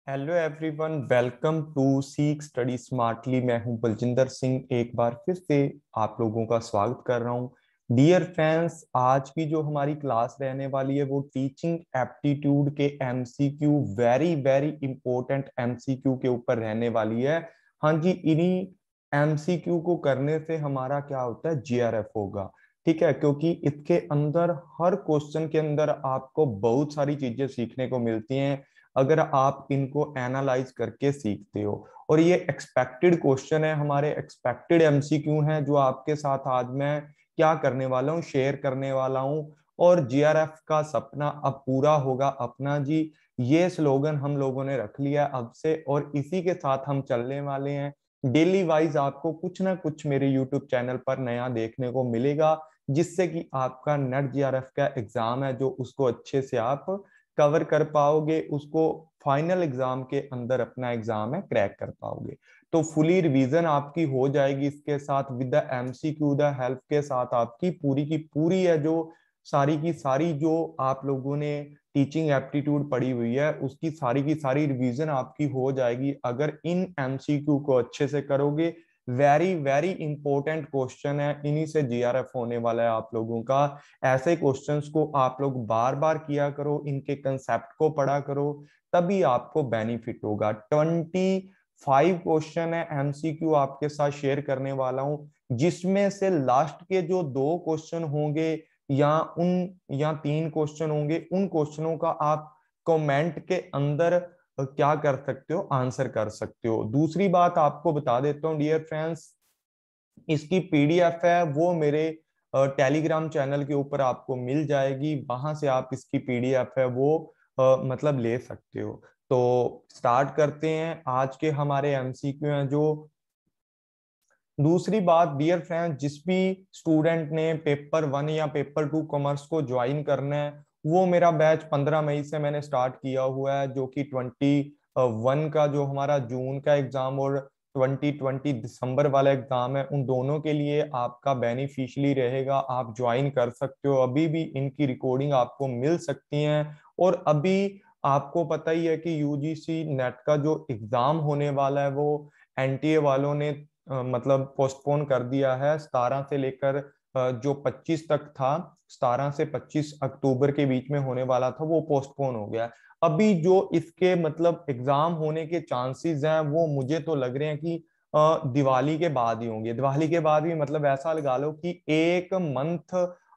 Hello everyone, welcome to seek study smartly. मैं हूं बलजिंदर सिंह। एक बार फिर से आप लोगों का स्वागत कर रहा हूं। डियर फ्रेंड्स, आज की जो हमारी क्लास रहने वाली है वो टीचिंग एप्टीट्यूड के MCQ, very very important MCQ के ऊपर रहने वाली है। हाँ जी, इन्हीं एमसीक्यू को करने से हमारा क्या होता है, जीआरएफ होगा। ठीक है, क्योंकि इसके अंदर हर क्वेश्चन के अंदर आपको बहुत सारी चीजें सीखने को मिलती हैं अगर आप इनको एनालाइज करके सीखते हो। और ये एक्सपेक्टेड क्वेश्चन है, हमारे एक्सपेक्टेड एमसीक्यू हैं जो आपके साथ आज मैं क्या करने वाला हूँ, शेयर करने वाला हूँ। और जीआरएफ का सपना अब पूरा होगा अपना जी, ये स्लोगन हम लोगों ने रख लिया अब से, और इसी के साथ हम चलने वाले हैं। डेली वाइज आपको कुछ ना कुछ मेरे यूट्यूब चैनल पर नया देखने को मिलेगा, जिससे कि आपका नेट जीआरएफ का एग्जाम है जो उसको अच्छे से आप कवर कर पाओगे, उसको फाइनल एग्जाम के अंदर अपना एग्जाम है क्रैक कर पाओगे। तो फुली रिवीजन आपकी हो जाएगी इसके साथ, with the MCQ the help के साथ आपकी पूरी की पूरी है जो सारी की सारी जो आप लोगों ने टीचिंग एप्टीट्यूड पढ़ी हुई है उसकी सारी की सारी रिवीजन आपकी हो जाएगी अगर इन एमसीक्यू को अच्छे से करोगे। वेरी वेरी इंपॉर्टेंट क्वेश्चन है, इन्हीं से जीआरएफ होने वाला है आप लोगों का। ऐसे क्वेश्चंस को आप लोग बार बार किया करो, इनके कंसेप्ट को पढ़ा करो, तभी आपको बेनिफिट होगा। 25 क्वेश्चन है एमसीक्यू आपके साथ शेयर करने वाला हूं, जिसमें से लास्ट के जो 2 क्वेश्चन होंगे या 3 क्वेश्चन होंगे, उन क्वेश्चनों का आप कमेंट के अंदर क्या कर सकते हो, आंसर कर सकते हो। दूसरी बात आपको बता देता हूँ डियर फ्रेंड्स, इसकी पीडीएफ है वो मेरे टेलीग्राम चैनल के ऊपर आपको मिल जाएगी, वहां से आप इसकी पीडीएफ है वो मतलब ले सकते हो। तो स्टार्ट करते हैं आज के हमारे एमसीक्यू हैं जो। दूसरी बात डियर फ्रेंड्स, जिस भी स्टूडेंट ने पेपर 1 या पेपर 2 कॉमर्स को ज्वाइन करना है, वो मेरा बैच 15 मई से मैंने स्टार्ट किया हुआ है, जो कि 21 का जो हमारा जून का एग्जाम और 2020 दिसंबर वाला एग्जाम है, उन दोनों के लिए आपका बेनिफिशियली रहेगा। आप ज्वाइन कर सकते हो, अभी भी इनकी रिकॉर्डिंग आपको मिल सकती है। और अभी आपको पता ही है कि यूजीसी नेट का जो एग्जाम होने वाला है वो एनटीए वालों ने मतलब पोस्टपोन कर दिया है। 17 से लेकर जो 25 तक था, 17 से 25 अक्टूबर के बीच में होने वाला था, वो पोस्टपोन हो गया। अभी जो इसके मतलब एग्जाम होने के चांसेस हैं वो मुझे तो लग रहे हैं कि दिवाली के बाद ही होंगे। दिवाली के बाद भी मतलब ऐसा लगा लो कि 1 मंथ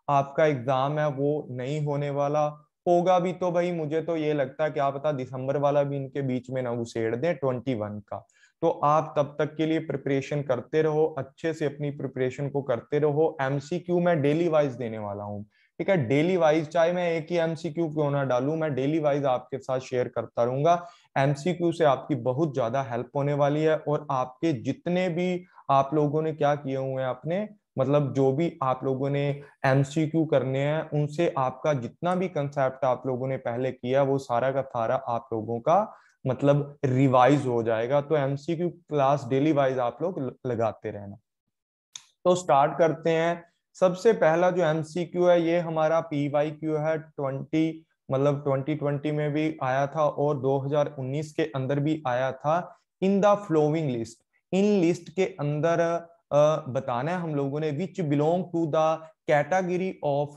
आपका एग्जाम है वो नहीं होने वाला। होगा भी तो भाई मुझे तो ये लगता है, क्या पता दिसंबर वाला भी इनके बीच में ना घुसेड़ दें 21 का। तो आप तब तक के लिए प्रिपरेशन करते रहो, अच्छे से अपनी प्रिपरेशन को करते रहो। एमसीक्यू मैं डेली वाइज देने वाला हूँ, ठीक है, डेली वाइज, चाहे मैं एक ही एमसीक्यू क्यों ना डालूं, मैं डेली वाइज आपके साथ शेयर करता रहूंगा। एमसीक्यू से आपकी बहुत ज्यादा हेल्प होने वाली है। और आपके जितने भी आप लोगों ने क्या किए हुए हैं अपने मतलब जो भी आप लोगों ने एमसीक्यू करने हैं, उनसे आपका जितना भी कंसेप्ट आप लोगों ने पहले किया वो सारा का सारा आप लोगों का मतलब रिवाइज हो जाएगा। तो एमसीक्यू क्लास डेली वाइज आप लोग लगाते रहना। तो स्टार्ट करते हैं। सबसे पहला जो एमसीक्यू है ये हमारा पीवाईक्यू है। 2020 में भी आया था और 2019 के अंदर भी आया था। In the following list, in list के अंदर बताना है हम लोगों ने which belong to the category of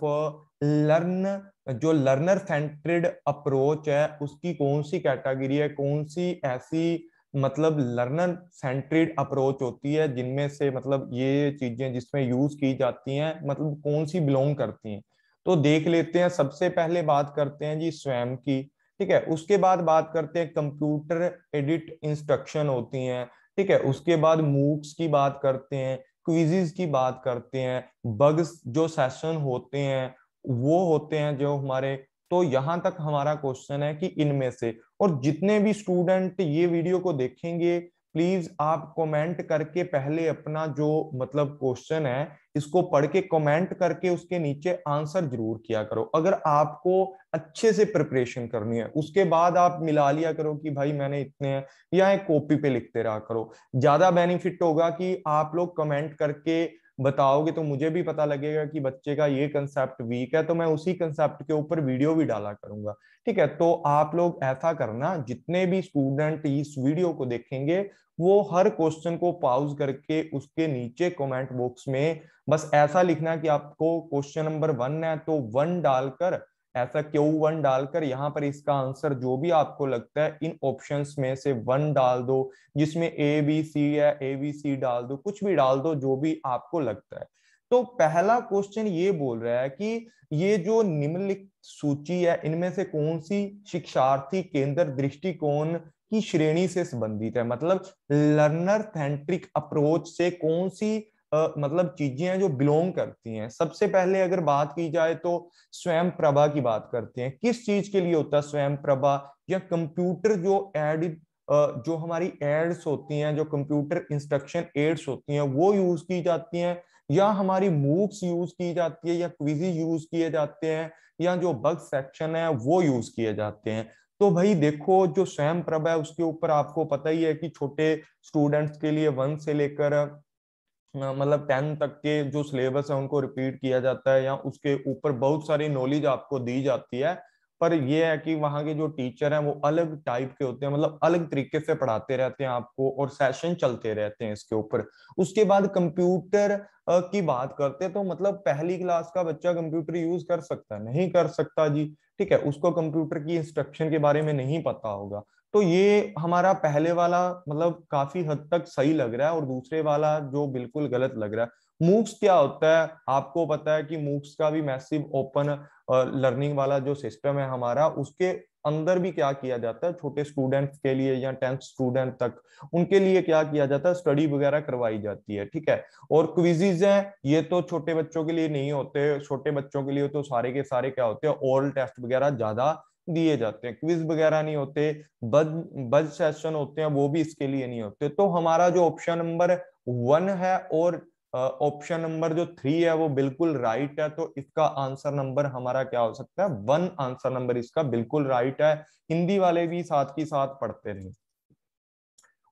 learn, जो लर्नर सेंट्रेड अप्रोच है उसकी कौन सी कैटेगरी है, कौन सी ऐसी मतलब लर्नर सेंट्रिड अप्रोच होती है जिनमें से मतलब ये चीजें जिसमें यूज की जाती हैं मतलब कौन सी बिलोंग करती हैं। तो देख लेते हैं। सबसे पहले बात करते हैं जी स्वयं की, ठीक है। उसके बाद बात करते हैं कंप्यूटर एडिट इंस्ट्रक्शन होती हैं, ठीक है। उसके बाद मूक्स की बात करते हैं, क्विजिज की बात करते हैं, बग्स जो सेशन होते हैं वो होते हैं जो हमारे। तो यहां तक हमारा क्वेश्चन है कि इनमें से, और जितने भी स्टूडेंट ये वीडियो को देखेंगे प्लीज आप कमेंट करके पहले अपना जो मतलब क्वेश्चन है इसको पढ़ के कमेंट करके उसके नीचे आंसर जरूर किया करो। अगर आपको अच्छे से प्रिपरेशन करनी है उसके बाद आप मिला लिया करो कि भाई मैंने इतने हैं, या एक कॉपी पे लिखते रहा करो। ज्यादा बेनिफिट होगा कि आप लोग कमेंट करके बताओगे तो मुझे भी पता लगेगा कि बच्चे का ये कंसेप्ट वीक है, तो मैं उसी कंसेप्ट के ऊपर वीडियो भी डाला करूंगा। ठीक है, तो आप लोग ऐसा करना, जितने भी स्टूडेंट इस वीडियो को देखेंगे वो हर क्वेश्चन को पॉज करके उसके नीचे कमेंट बॉक्स में बस ऐसा लिखना कि आपको क्वेश्चन नंबर 1 है तो 1 डालकर, ऐसा Q1 डालकर यहाँ पर इसका आंसर जो भी आपको लगता है इन ऑप्शंस में से 1 डाल दो, जिसमें ABC है ABC डाल दो, कुछ भी डाल दो जो भी आपको लगता है। तो पहला क्वेश्चन ये बोल रहा है कि ये जो निम्नलिखित सूची है इनमें से कौन सी शिक्षार्थी केंद्र दृष्टिकोण की श्रेणी से संबंधित है, मतलब लर्नर सेंट्रिक अप्रोच से कौन सी मतलब चीजें हैं जो बिलोंग करती हैं। सबसे पहले अगर बात की जाए तो स्वयं प्रभा की बात करते हैं। किस चीज के लिए होता है स्वयं प्रभा? या कंप्यूटर जो एड जो हमारी एड्स होती हैं, जो कंप्यूटर इंस्ट्रक्शन एड्स होती हैं वो यूज की जाती हैं, या हमारी मूक्स यूज की जाती है, या क्विज़ यूज किए जाते हैं, या जो बग सेक्शन है वो यूज किए जाते हैं। तो भाई देखो, जो स्वयं प्रभा है उसके ऊपर आपको पता ही है कि छोटे स्टूडेंट्स के लिए 1 से लेकर मतलब 10 तक के जो सिलेबस है उनको रिपीट किया जाता है, या उसके ऊपर बहुत सारी नॉलेज आपको दी जाती है। पर यह है कि वहाँ के जो टीचर हैं वो अलग टाइप के होते हैं, मतलब अलग तरीके से पढ़ाते रहते हैं आपको, और सेशन चलते रहते हैं इसके ऊपर। उसके बाद कंप्यूटर की बात करते हैं, तो मतलब पहली क्लास का बच्चा कंप्यूटर यूज कर सकता है? नहीं कर सकता जी। ठीक है, उसको कंप्यूटर की इंस्ट्रक्शन के बारे में नहीं पता होगा। तो ये हमारा पहले वाला मतलब काफी हद तक सही लग रहा है, और दूसरे वाला जो बिल्कुल गलत लग रहा है। मूक्स क्या होता है? आपको पता है कि मूक्स का भी मैसिव ओपन लर्निंग वाला जो सिस्टम है हमारा, उसके अंदर भी क्या किया जाता है, छोटे स्टूडेंट्स के लिए या 10th स्टूडेंट तक उनके लिए क्या किया जाता है, स्टडी वगैरह करवाई जाती है। ठीक है, और क्विजीज हैं, ये तो छोटे बच्चों के लिए नहीं होते। छोटे बच्चों के लिए तो सारे के सारे क्या होते हैं, ओरल टेस्ट वगैरह ज्यादा दिए जाते हैं, क्विज वगैरह नहीं होते। बज बज सेशन होते हैं, वो भी इसके लिए नहीं होते। तो हमारा जो ऑप्शन नंबर 1 है और ऑप्शन नंबर जो 3 है वो बिल्कुल राइट है। तो इसका आंसर नंबर हमारा क्या हो सकता है? 1 आंसर नंबर इसका बिल्कुल राइट है। हिंदी वाले भी साथ ही साथ पढ़ते रहे।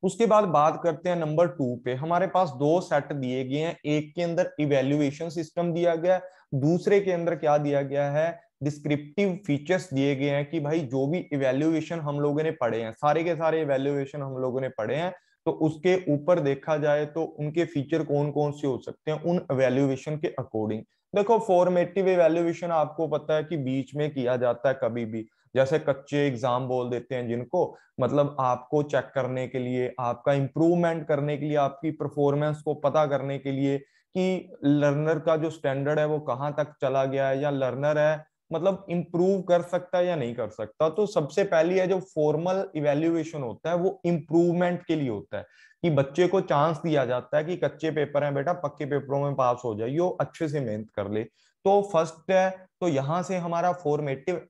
उसके बाद बात करते हैं नंबर 2 पे। हमारे पास दो सेट दिए गए हैं, एक के अंदर इवेल्युएशन सिस्टम दिया गया है, दूसरे के अंदर क्या दिया गया है, डिस्क्रिप्टिव फीचर्स दिए गए हैं। कि भाई जो भी इवेल्युएशन हम लोगों ने पढ़े हैं, सारे के सारे इवेल्युएशन हम लोगों ने पढ़े हैं, तो उसके ऊपर देखा जाए तो उनके फीचर कौन कौन से हो सकते हैं उन इवेल्युएशन के अकॉर्डिंग। देखो, फॉर्मेटिव इवेल्युएशन आपको पता है कि बीच में किया जाता है कभी भी, जैसे कच्चे एग्जाम बोल देते हैं जिनको, मतलब आपको चेक करने के लिए, आपका इंप्रूवमेंट करने के लिए, आपकी परफॉर्मेंस को पता करने के लिए कि लर्नर का जो स्टैंडर्ड है वो कहाँ तक चला गया है, या लर्नर है मतलब इंप्रूव कर सकता है या नहीं कर सकता। तो सबसे पहली है जो फॉर्मल इवेल्युएशन होता है वो इंप्रूवमेंट के लिए होता है, कि बच्चे को चांस दिया जाता है कि कच्चे पेपर हैं बेटा, पक्के पेपरों में पास हो जाए, यो अच्छे से मेहनत कर ले। तो फर्स्ट है, तो यहां से हमारा फॉर्मेटिव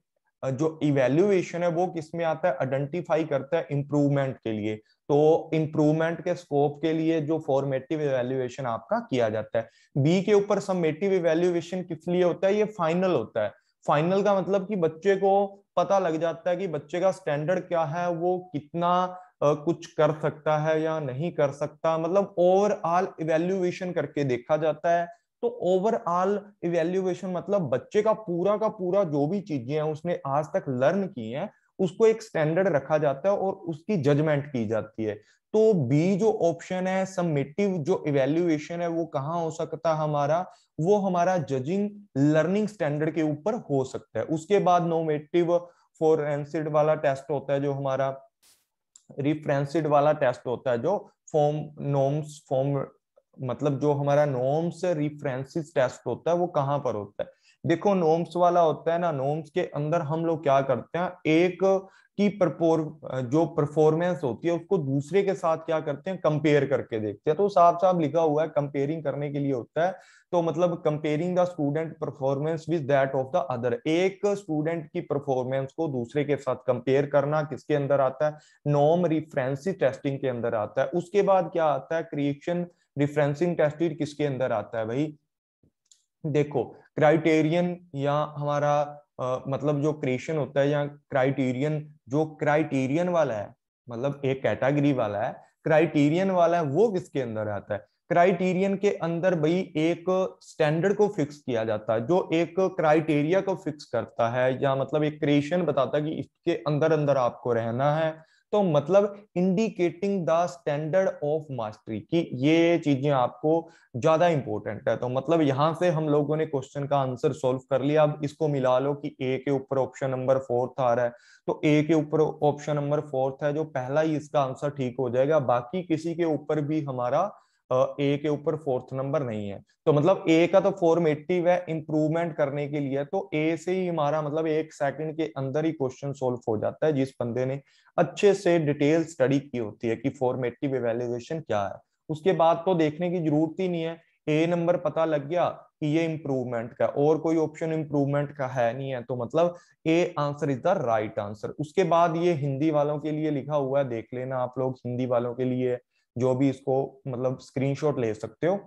जो इवेल्युएशन है वो किसमें आता है, आइडेंटिफाई करता है इंप्रूवमेंट के लिए। तो इंप्रूवमेंट के स्कोप के लिए जो फॉर्मेटिव इवेल्युएशन आपका किया जाता है। बी के ऊपर समेटिव इवेल्युएशन किस लिए होता है? ये फाइनल होता है। फाइनल का मतलब कि बच्चे को पता लग जाता है कि बच्चे का स्टैंडर्ड क्या है, वो कितना कुछ कर सकता है या नहीं कर सकता, मतलब ओवरऑल इवेल्युएशन करके देखा जाता है। तो ओवरऑल इवेल्युएशन मतलब बच्चे का पूरा जो भी चीजें हैं उसने आज तक लर्न की हैं, उसको एक स्टैंडर्ड रखा जाता है और उसकी जजमेंट की जाती है। तो बी जो ऑप्शन है, समेटिव जो इवेल्युएशन है, वो कहाँ हो सकता है हमारा? वो हमारा जजिंग लर्निंग स्टैंडर्ड के ऊपर हो सकता है। उसके बाद नॉर्मेटिव फोरेंसिड वाला टेस्ट होता है, जो हमारा रिफरेंसिड वाला टेस्ट होता है, जो फॉर्म नॉर्म्स फॉर्म मतलब जो हमारा नॉर्म्स रिफरेंसिस टेस्ट होता है वो कहाँ पर होता है? देखो, नॉर्म्स वाला होता है ना, नॉर्म्स के अंदर हम लोग क्या करते हैं, एक की जो परफॉर्मेंस होती है उसको दूसरे के साथ क्या करते हैं, कंपेयर करके देखते हैं। तो साफ साफ लिखा हुआ है कंपेयरिंग करने के लिए होता है। तो मतलब comparing the student performance with that of the other, एक स्टूडेंट की परफॉर्मेंस को दूसरे के साथ कंपेयर करना किसके अंदर आता है? नॉर्म रिफरेंसिस टेस्टिंग के अंदर आता है। उसके बाद क्या आता है? क्रिएशन रिफरेंसिंग टेस्टिंग किसके अंदर आता है भाई? देखो, क्राइटेरियन या हमारा मतलब जो क्रिएशन होता है या क्राइटेरियन, जो क्राइटेरियन वाला है मतलब एक कैटेगरी वाला है, क्राइटेरियन वाला है, वो किसके अंदर आता है? क्राइटेरियन के अंदर भाई एक स्टैंडर्ड को फिक्स किया जाता है, जो एक क्राइटेरिया को फिक्स करता है, या मतलब एक क्रिएशन बताता है कि इसके अंदर अंदर आपको रहना है। तो मतलब indicating the standard of mastery, की ये चीजें आपको ज्यादा इंपॉर्टेंट है। तो मतलब यहां से हम लोगों ने क्वेश्चन का आंसर सॉल्व कर लिया। अब इसको मिला लो कि ए के ऊपर ऑप्शन नंबर फोर्थ आ रहा है, तो ए के ऊपर ऑप्शन नंबर फोर्थ है, जो पहला ही इसका आंसर ठीक हो जाएगा। बाकी किसी के ऊपर भी हमारा ए के ऊपर फोर्थ नंबर नहीं है। तो मतलब ए का तो फॉर्मेटिव है, इंप्रूवमेंट करने के लिए, तो ए से ही हमारा मतलब 1 सेकंड के अंदर ही क्वेश्चन सोल्व हो जाता है, जिस बंदे ने अच्छे से डिटेल स्टडी की होती है कि फॉर्मेटिव इवेल्युएशन क्या है। उसके बाद तो देखने की जरूरत ही नहीं है, ए नंबर पता लग गया कि ये इंप्रूवमेंट का, और कोई ऑप्शन इंप्रूवमेंट का है नहीं है, तो मतलब A answer is the right answer. उसके बाद ये हिंदी वालों के लिए लिखा हुआ है, देख लेना आप लोग, हिंदी वालों के लिए जो भी इसको मतलब स्क्रीनशॉट ले सकते हो।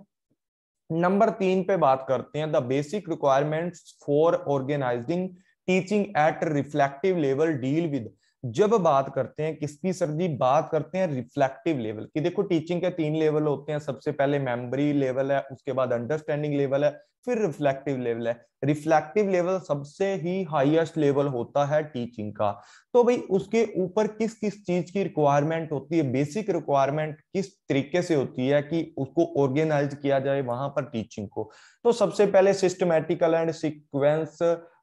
नंबर 3 पे बात करते हैं, the basic requirements for organising teaching at reflective level deal with. जब बात करते हैं किसकी सर जी, बात करते हैं रिफ्लेक्टिव लेवल की। देखो टीचिंग के 3 लेवल होते हैं, सबसे पहले मेमोरी लेवल है, उसके बाद अंडरस्टैंडिंग लेवल है, फिर रिफ्लेक्टिव लेवल है। रिफ्लेक्टिव लेवल सबसे ही हाईएस्ट लेवल होता है टीचिंग का। तो भाई उसके ऊपर किस किस चीज की रिक्वायरमेंट होती है, बेसिक रिक्वायरमेंट किस तरीके से होती है कि उसको ऑर्गेनाइज किया जाए वहां पर टीचिंग को। तो सबसे पहले सिस्टमेटिकल एंड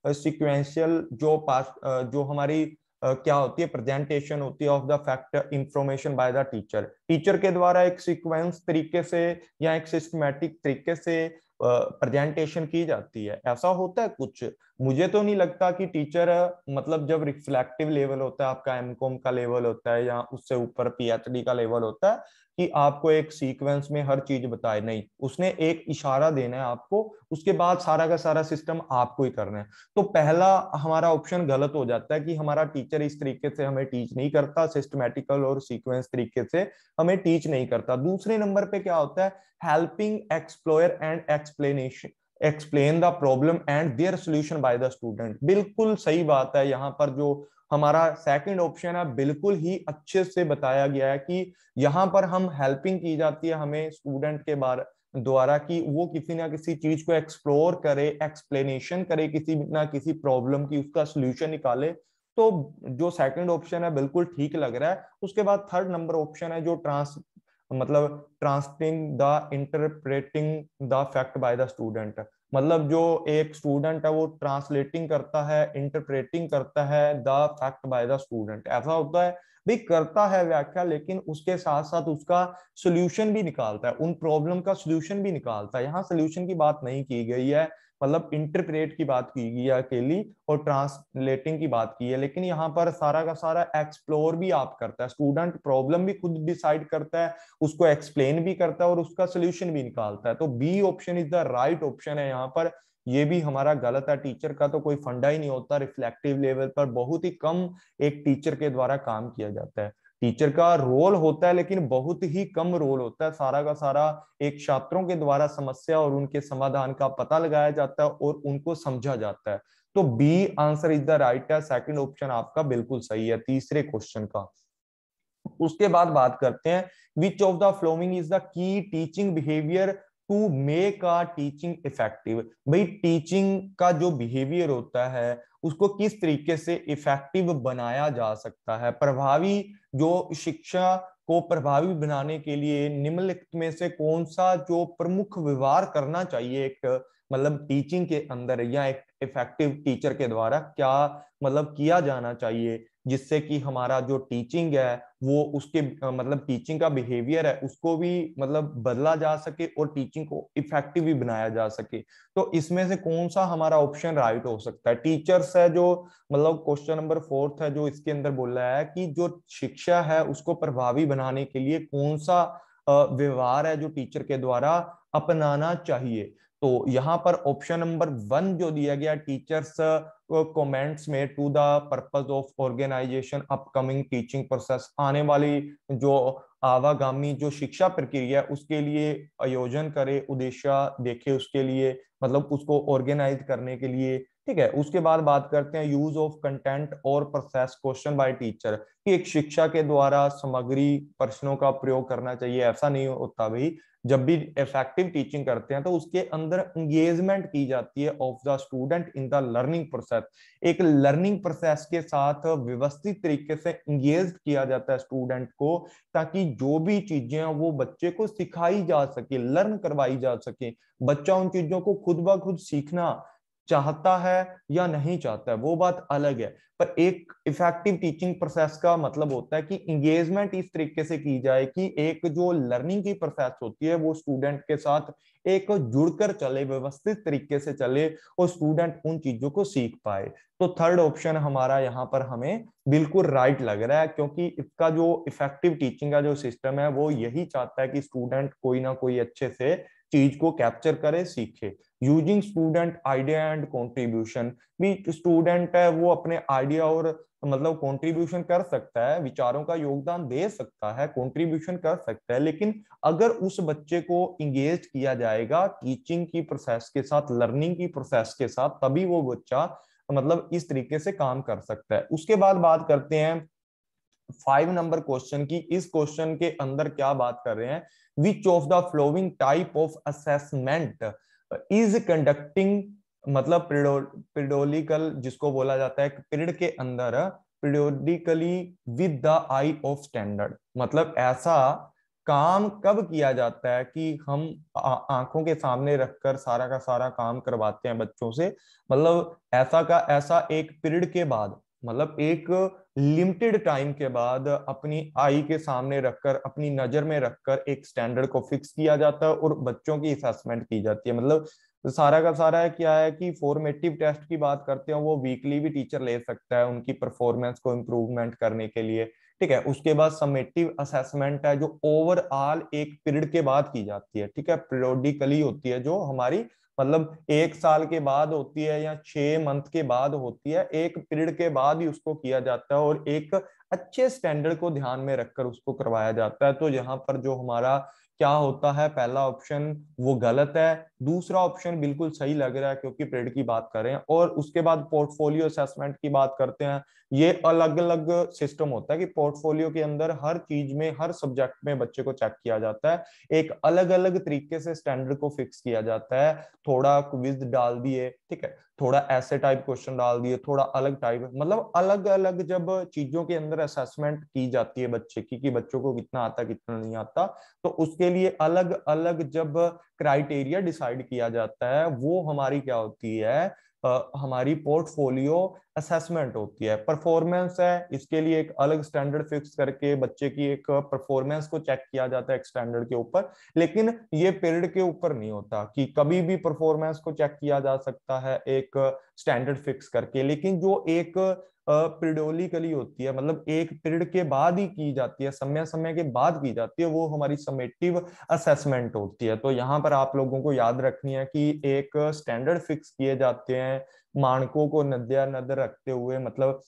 सिक्वेंशियल जो हमारी क्या होती है, प्रेजेंटेशन होती है of the fact information by the teacher. Teacher के द्वारा एक सीक्वेंस तरीके से या एक सिस्टमेटिक तरीके से प्रेजेंटेशन की जाती है, ऐसा होता है कुछ। मुझे तो नहीं लगता कि टीचर मतलब जब रिफ्लेक्टिव लेवल होता है, आपका एमकॉम का लेवल होता है या उससे ऊपर पीएचडी का लेवल होता है, कि आपको एक सीक्वेंस में हर चीज बताए। नहीं, उसने एक इशारा देना है आपको, उसके बाद सारा का सारा सिस्टम आपको ही करना है। तो पहला हमारा ऑप्शन गलत हो जाता है कि हमारा टीचर इस तरीके से हमें टीच नहीं करता, सिस्टमेटिकल और सीक्वेंस तरीके से हमें टीच नहीं करता। दूसरे नंबर पे क्या होता है, helping explore and explanation explain the problem and their solution by the student. बिल्कुल सही बात है, यहाँ पर जो हमारा सेकंड ऑप्शन है बिल्कुल ही अच्छे से बताया गया है कि यहाँ पर हम हेल्पिंग की जाती है हमें स्टूडेंट के बारे द्वारा, कि वो किसी ना किसी चीज को एक्सप्लोर करे, एक्सप्लेनेशन करे किसी ना किसी प्रॉब्लम की, उसका सोल्यूशन निकाले। तो जो सेकंड ऑप्शन है बिल्कुल ठीक लग रहा है। उसके बाद थर्ड नंबर ऑप्शन है जो मतलब translating the interpreting the fact by the student. मतलब जो एक स्टूडेंट है वो ट्रांसलेटिंग करता है, इंटरप्रेटिंग करता है the fact by the student. ऐसा होता है भी, करता है व्याख्या, लेकिन उसके साथ साथ उसका सोल्यूशन भी निकालता है, उन प्रॉब्लम का सोल्यूशन भी निकालता है। यहाँ सोल्यूशन की बात नहीं की गई है, मतलब इंटरप्रेट की बात की गई है अकेली, और ट्रांसलेटिंग की बात की है। लेकिन यहाँ पर सारा का सारा एक्सप्लोर भी आप करता है स्टूडेंट, प्रॉब्लम भी खुद डिसाइड करता है, उसको एक्सप्लेन भी करता है और उसका सोल्यूशन भी निकालता है। तो B option is the right option है यहाँ पर। ये भी हमारा गलत है, टीचर का तो कोई फंडा ही नहीं होता, रिफ्लेक्टिव लेवल पर बहुत ही कम एक टीचर के द्वारा काम किया जाता है। टीचर का रोल होता है लेकिन बहुत ही कम रोल होता है, सारा का सारा एक छात्रों के द्वारा समस्या और उनके समाधान का पता लगाया जाता है और उनको समझा जाता है। तो B answer is the right है, सेकंड ऑप्शन आपका बिल्कुल सही है तीसरे क्वेश्चन का। उसके बाद बात करते हैं, which of the following is the key teaching behaviour to make a teaching effective. भाई टीचिंग का जो बिहेवियर होता है उसको किस तरीके से इफेक्टिव बनाया जा सकता है, प्रभावी जो शिक्षा को प्रभावी बनाने के लिए निम्नलिखित में से कौन सा जो प्रमुख व्यवहार करना चाहिए एक मतलब टीचिंग के अंदर, या एक इफेक्टिव टीचर के द्वारा क्या मतलब किया जाना चाहिए, जिससे कि हमारा जो टीचिंग है वो उसके मतलब टीचिंग का बिहेवियर है उसको भी मतलब बदला जा सके और टीचिंग को इफेक्टिव भी बनाया जा सके। तो इसमें से कौन सा हमारा ऑप्शन राइट हो सकता है, टीचर्स है जो मतलब क्वेश्चन नंबर फोर्थ है जो इसके अंदर बोल रहा है कि जो शिक्षा है उसको प्रभावी बनाने के लिए कौन सा व्यवहार है जो टीचर के द्वारा अपनाना चाहिए। तो यहाँ पर ऑप्शन नंबर 1 जो दिया गया, टीचर्स कमेंट्स में to the purpose of organisation upcoming teaching process, आने वाली जो आवागामी जो शिक्षा प्रक्रिया उसके लिए आयोजन करे, उद्देश्य देखे उसके लिए, मतलब उसको ऑर्गेनाइज करने के लिए। ठीक है। उसके बाद बात करते हैं यूज ऑफ कंटेंट और प्रोसेस क्वेश्चन बाय टीचर, कि एक शिक्षा के द्वारा सामग्री प्रश्नों का प्रयोग करना चाहिए। ऐसा नहीं होता भाई, जब भी इफेक्टिव टीचिंग करते हैं तो उसके अंदर एंगेजमेंट की जाती है of the student in the learning process. एक लर्निंग प्रोसेस के साथ व्यवस्थित तरीके से एंगेज किया जाता है स्टूडेंट को, ताकि जो भी चीजें हैं वो बच्चे को सिखाई जा सके, लर्न करवाई जा सके। बच्चा उन चीजों को खुद ब खुद सीखना चाहता है या नहीं चाहता है वो बात अलग है, पर एक इफेक्टिव टीचिंग प्रोसेस का मतलब होता है कि इंगेजमेंट इस तरीके से की जाए कि एक जो लर्निंग की प्रोसेस होती है वो स्टूडेंट के साथ एक जुड़कर चले, व्यवस्थित तरीके से चले और स्टूडेंट उन चीजों को सीख पाए। तो थर्ड ऑप्शन हमारा यहाँ पर हमें बिल्कुल राइट लग रहा है, क्योंकि इसका जो इफेक्टिव टीचिंग का जो सिस्टम है वो यही चाहता है कि स्टूडेंट कोई ना कोई अच्छे से चीज को कैप्चर करे, सीखे। Using student idea and contribution, भी स्टूडेंट है वो अपने आइडिया और मतलब कंट्रीब्यूशन कर सकता है, विचारों का योगदान दे सकता है, कंट्रीब्यूशन कर सकता है, लेकिन अगर उस बच्चे को इंगेज किया जाएगा टीचिंग की प्रोसेस के साथ, लर्निंग की प्रोसेस के साथ, तभी वो बच्चा मतलब इस तरीके से काम कर सकता है। उसके बाद बात करते हैं 5 नंबर क्वेश्चन की। इस क्वेश्चन के अंदर क्या बात कर रहे हैं, which of the flowing type of assessment is conducting, मतलब पीरियोडिकल जिसको बोला जाता है पीरियड के अंदर periodically with the I of standard, मतलब ऐसा काम कब किया जाता है कि हम आंखों के सामने रखकर सारा का सारा काम करवाते हैं बच्चों से, मतलब ऐसा का ऐसा एक पीरियड के बाद, मतलब एक लिमिटेड टाइम के बाद अपनी आई के सामने रखकर, अपनी नजर में रखकर एक स्टैंडर्ड को फिक्स किया जाता है और बच्चों की असेसमेंट की जाती है। मतलब सारा का सारा है क्या है कि फॉर्मेटिव टेस्ट की बात करते हैं वो वीकली भी टीचर ले सकता है उनकी परफॉर्मेंस को इम्प्रूवमेंट करने के लिए, ठीक है। उसके बाद समेटिव असेसमेंट है जो ओवरऑल एक पीरियड के बाद की जाती है, ठीक है, पीरियोडिकली होती है, जो हमारी मतलब 1 साल के बाद होती है या 6 मंथ के बाद होती है, एक पीरियड के बाद ही उसको किया जाता है और एक अच्छे स्टैंडर्ड को ध्यान में रखकर उसको करवाया जाता है। तो यहाँ पर जो हमारा क्या होता है, पहला ऑप्शन वो गलत है, दूसरा ऑप्शन बिल्कुल सही लग रहा है क्योंकि पीरियड की बात करें। और उसके बाद पोर्टफोलियो असेसमेंट की बात करते हैं, ये अलग अलग सिस्टम होता है कि पोर्टफोलियो के अंदर हर चीज में, हर सब्जेक्ट में बच्चे को चेक किया जाता है, एक अलग अलग तरीके से स्टैंडर्ड को फिक्स किया जाता है। थोड़ा क्विज डाल दिए, ठीक है, थोड़ा ऐसे टाइप क्वेश्चन डाल दिए, थोड़ा अलग टाइप, मतलब अलग अलग जब चीजों के अंदर असेसमेंट की जाती है बच्चे की कि बच्चों को कितना आता कितना नहीं आता, तो उसके लिए अलग अलग जब क्राइटेरिया डिसाइड किया जाता है वो हमारी क्या होती है, हमारी पोर्टफोलियो असेसमेंट होती है। परफॉर्मेंस है, इसके लिए एक अलग स्टैंडर्ड फिक्स करके बच्चे की एक परफॉर्मेंस को चेक किया जाता है एक स्टैंडर्ड के ऊपर, लेकिन ये पीरियड के ऊपर नहीं होता कि कभी भी परफॉर्मेंस को चेक किया जा सकता है एक स्टैंडर्ड फिक्स करके, लेकिन जो एक पीरियोडिकली होती है, मतलब एक पीरियड के बाद ही की जाती है, समय समय के बाद की जाती है, वो हमारी समेटिव असेसमेंट होती है। तो यहाँ पर आप लोगों को याद रखनी है कि एक स्टैंडर्ड फिक्स किए जाते हैं मानकों को मद्देनजर रखते हुए, मतलब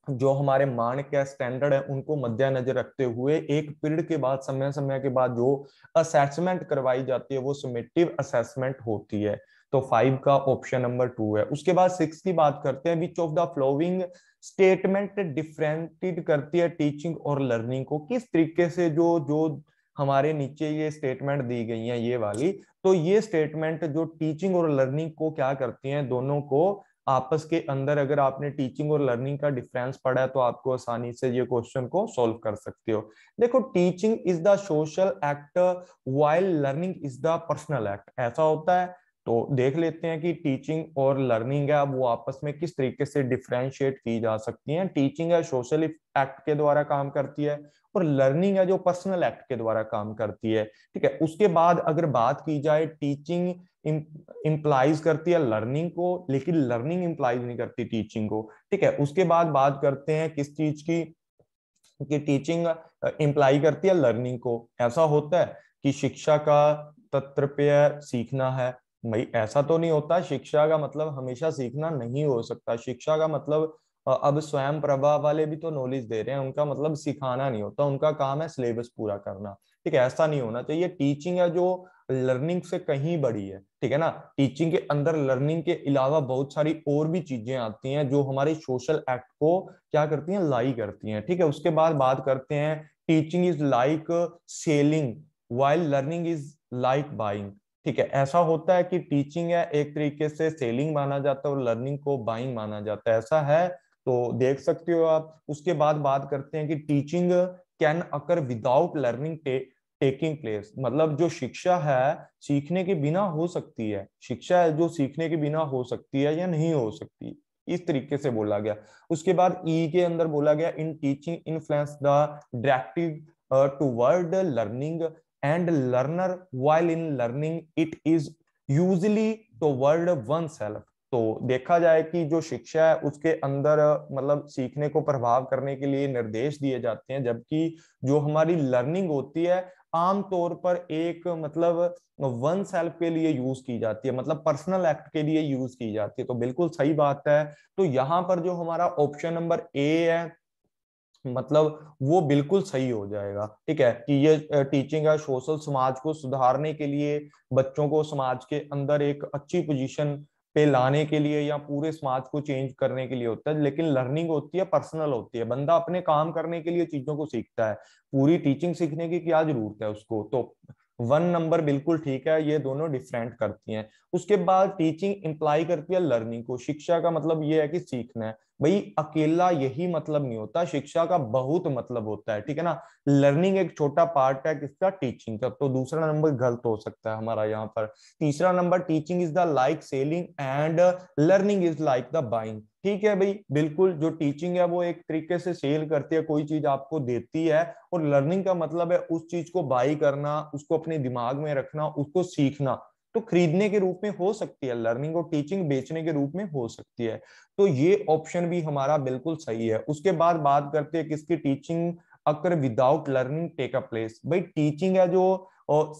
जो हमारे मानक या स्टैंडर्ड है उनको मद्देनजर रखते हुए एक पीरियड के बाद, समय समय के बाद जो असेसमेंट करवाई जाती है वो समेटिव असेसमेंट होती है। तो 5 का ऑप्शन नंबर 2 है। उसके बाद 6 की बात करते हैं, which of the following statement differentiate करती है टीचिंग और लर्निंग को, किस तरीके से जो जो हमारे नीचे ये स्टेटमेंट दी गई है ये वाली, तो ये स्टेटमेंट जो टीचिंग और लर्निंग को क्या करती हैं, दोनों को आपस के अंदर, अगर आपने टीचिंग और लर्निंग का डिफरेंस पढ़ा है तो आपको आसानी से ये क्वेश्चन को सॉल्व कर सकते हो। देखो, teaching is the social act while learning is the personal act, ऐसा होता है। तो देख लेते हैं कि टीचिंग और लर्निंग है वो आपस में किस तरीके से डिफरेंशिएट की जा सकती हैं। टीचिंग है सोशल एक्ट के द्वारा काम करती है और लर्निंग है जो पर्सनल एक्ट के द्वारा काम करती है, ठीक है। उसके बाद अगर बात की जाए, टीचिंग इंप्लाइज करती है लर्निंग को, लेकिन लर्निंग इंप्लाइज नहीं करती टीचिंग को, ठीक है। उसके बाद बात करते हैं किस चीज की, कि टीचिंग इंप्लाई करती है लर्निंग को। ऐसा होता है कि शिक्षा का तात्पर्य सीखना है, भाई ऐसा तो नहीं होता, शिक्षा का मतलब हमेशा सीखना नहीं हो सकता। शिक्षा का मतलब अब स्वयं प्रभा वाले भी तो नॉलेज दे रहे हैं, उनका मतलब सिखाना नहीं होता, उनका काम है सिलेबस पूरा करना। ठीक है, ऐसा नहीं होना चाहिए। टीचिंग है जो लर्निंग से कहीं बड़ी है, ठीक है ना। टीचिंग के अंदर लर्निंग के अलावा बहुत सारी और भी चीजें आती हैं जो हमारे सोशल एक्ट को क्या करती हैं, लाई करती हैं। ठीक है, उसके बाद बात करते हैं teaching is like selling while learning is like buying. ठीक है, ऐसा होता है कि टीचिंग है एक तरीके से सेलिंग माना जाता है और लर्निंग को बाइंग माना जाता है, ऐसा है। तो देख सकते हो आप। उसके बाद बात करते हैं कि teaching can occur without learning taking place. मतलब जो शिक्षा है सीखने के बिना हो सकती है, शिक्षा है जो सीखने के बिना हो सकती है या नहीं हो सकती, इस तरीके से बोला गया। उसके बाद ई के अंदर बोला गया in teaching influence the directive toward learning and learner while in learning it is usually toward one self. तो देखा जाए कि जो शिक्षा है उसके अंदर मतलब सीखने को प्रभाव करने के लिए निर्देश दिए जाते हैं, जबकि जो हमारी लर्निंग होती है आमतौर पर एक मतलब वन सेल्फ के लिए यूज की जाती है, मतलब पर्सनल एक्ट के लिए यूज की जाती है। तो बिल्कुल सही बात है। तो यहाँ पर जो हमारा ऑप्शन नंबर ए है मतलब वो बिल्कुल सही हो जाएगा। ठीक है, कि ये टीचिंग है सोशल समाज को सुधारने के लिए, बच्चों को समाज के अंदर एक अच्छी पोजीशन पे लाने के लिए या पूरे समाज को चेंज करने के लिए होता है। लेकिन लर्निंग होती है पर्सनल होती है, बंदा अपने काम करने के लिए चीजों को सीखता है, पूरी टीचिंग सीखने की क्या जरूरत है उसको। तो वन नंबर बिल्कुल ठीक है, ये दोनों डिफरेंट करती हैं। उसके बाद टीचिंग इंप्लाई करती है लर्निंग को। शिक्षा का मतलब ये है कि सीखना है भाई, अकेला यही मतलब नहीं होता, शिक्षा का बहुत मतलब होता है। ठीक है ना, लर्निंग एक छोटा पार्ट है किसका, टीचिंग का। तो दूसरा नंबर गलत हो सकता है हमारा यहाँ पर। तीसरा number teaching is the like selling and learning is like the buying. ठीक है भाई, बिल्कुल जो टीचिंग है वो एक तरीके से सेल करती है, कोई चीज आपको देती है, और लर्निंग का मतलब है उस चीज को बाई करना, उसको अपने दिमाग में रखना, उसको सीखना। तो खरीदने के रूप में हो सकती है लर्निंग, और टीचिंग बेचने के रूप में हो सकती है। तो ये ऑप्शन भी हमारा बिल्कुल सही है। उसके बाद बात करते हैं किसकी, teaching occur without learning take a place. भाई टीचिंग है जो और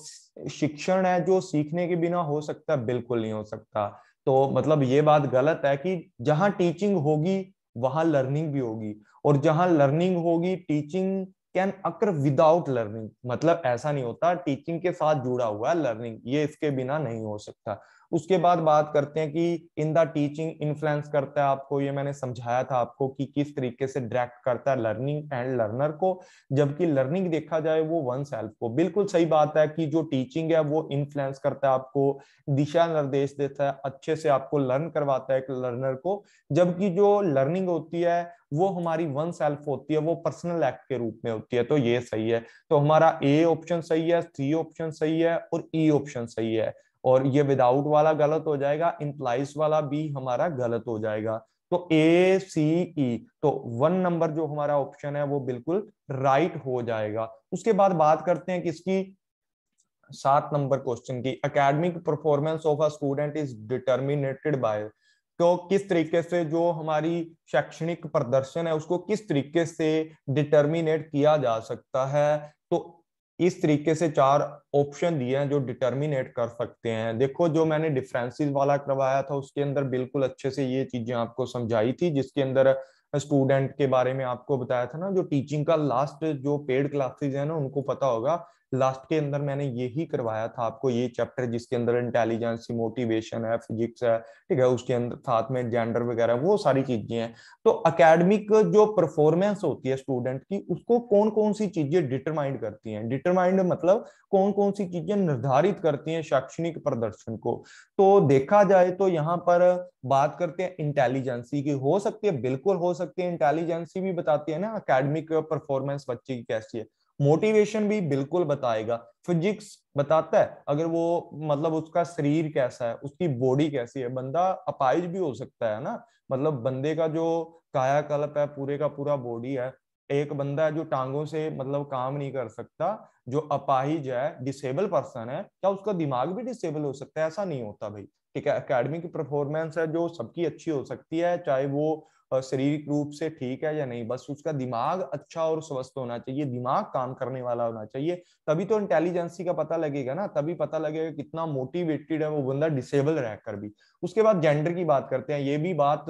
शिक्षण है जो सीखने के बिना हो सकता, बिल्कुल नहीं हो सकता। तो मतलब ये बात गलत है कि जहां टीचिंग होगी वहां लर्निंग भी होगी, और जहां लर्निंग होगी teaching can occur without learning. मतलब ऐसा नहीं होता, टीचिंग के साथ जुड़ा हुआ है लर्निंग, ये इसके बिना नहीं हो सकता। उसके बाद बात करते हैं कि इन द टीचिंग इन्फ्लुएंस करता है आपको, ये मैंने समझाया था आपको कि किस तरीके से डायरेक्ट करता है लर्निंग एंड लर्नर को, जबकि लर्निंग देखा जाए वो वन सेल्फ को। बिल्कुल सही बात है कि जो टीचिंग है वो इन्फ्लुएंस करता है आपको, दिशा निर्देश देता है, अच्छे से आपको लर्न करवाता है एक लर्नर को, जबकि जो लर्निंग होती है वो हमारी वन सेल्फ होती है, वो पर्सनल एक्ट के रूप में होती है। तो ये सही है। तो हमारा ए ऑप्शन सही है, सी ऑप्शन सही है, और ई ऑप्शन सही है। और ये विदाउट वाला गलत हो जाएगा, इंप्लाइज वाला भी हमारा गलत हो जाएगा। तो ए सी ई, तो वन नंबर जो हमारा ऑप्शन है वो बिल्कुल राइट हो जाएगा। उसके बाद बात करते हैं किसकी, 7 नंबर क्वेश्चन की, academic performance of a student is determinated by. तो किस तरीके से जो हमारी शैक्षणिक प्रदर्शन है उसको किस तरीके से डिटर्मिनेट किया जा सकता है। तो इस तरीके से 4 ऑप्शन दिए हैं जो डिटर्मिनेट कर सकते हैं। देखो जो मैंने डिफरेंसेस वाला करवाया था उसके अंदर बिल्कुल अच्छे से ये चीजें आपको समझाई थी, जिसके अंदर स्टूडेंट के बारे में आपको बताया था ना। जो टीचिंग का लास्ट जो पेड क्लासेज है ना उनको पता होगा, लास्ट के अंदर मैंने यही करवाया था आपको, ये चैप्टर जिसके अंदर इंटेलिजेंस, मोटिवेशन है, फिजिक्स है, ठीक है, उसके अंदर साथ में जेंडर वगैरह वो सारी चीजें हैं। तो एकेडमिक जो परफॉर्मेंस होती है स्टूडेंट की उसको कौन कौन सी चीजें डिटरमाइंड करती हैं, डिटरमाइंड मतलब कौन कौन सी चीजें निर्धारित करती हैं शैक्षणिक प्रदर्शन को। तो देखा जाए तो यहाँ पर बात करते हैं इंटेलिजेंसी की, हो सकती है, बिल्कुल हो सकती है, इंटेलिजेंसी भी बताती है ना एकेडमिक परफॉर्मेंस बच्चे की कैसी है। मोटिवेशन भी बिल्कुल बताएगा, फिजिक्स बताता है अगर वो मतलब उसका शरीर कैसा है, उसकी बॉडी कैसी है, बंदा अपाहिज भी हो सकता है ना, मतलब बंदे का जो कायाकल्प है पूरे का पूरा बॉडी है। एक बंदा है जो टांगों से मतलब काम नहीं कर सकता, जो अपाहिज है, डिसेबल पर्सन है, क्या उसका दिमाग भी डिसेबल हो सकता है? ऐसा नहीं होता भाई। ठीक है, एकेडमिक परफॉर्मेंस है जो सबकी अच्छी हो सकती है, चाहे वो शारीरिक रूप से ठीक है या नहीं, बस उसका दिमाग अच्छा और स्वस्थ होना चाहिए, दिमाग काम करने वाला होना चाहिए, तभी तो इंटेलिजेंसी का पता लगेगा ना, तभी पता लगेगा कितना मोटिवेटेड है वो बंदा डिसेबल रहकर भी। उसके बाद जेंडर की बात करते हैं, ये भी बात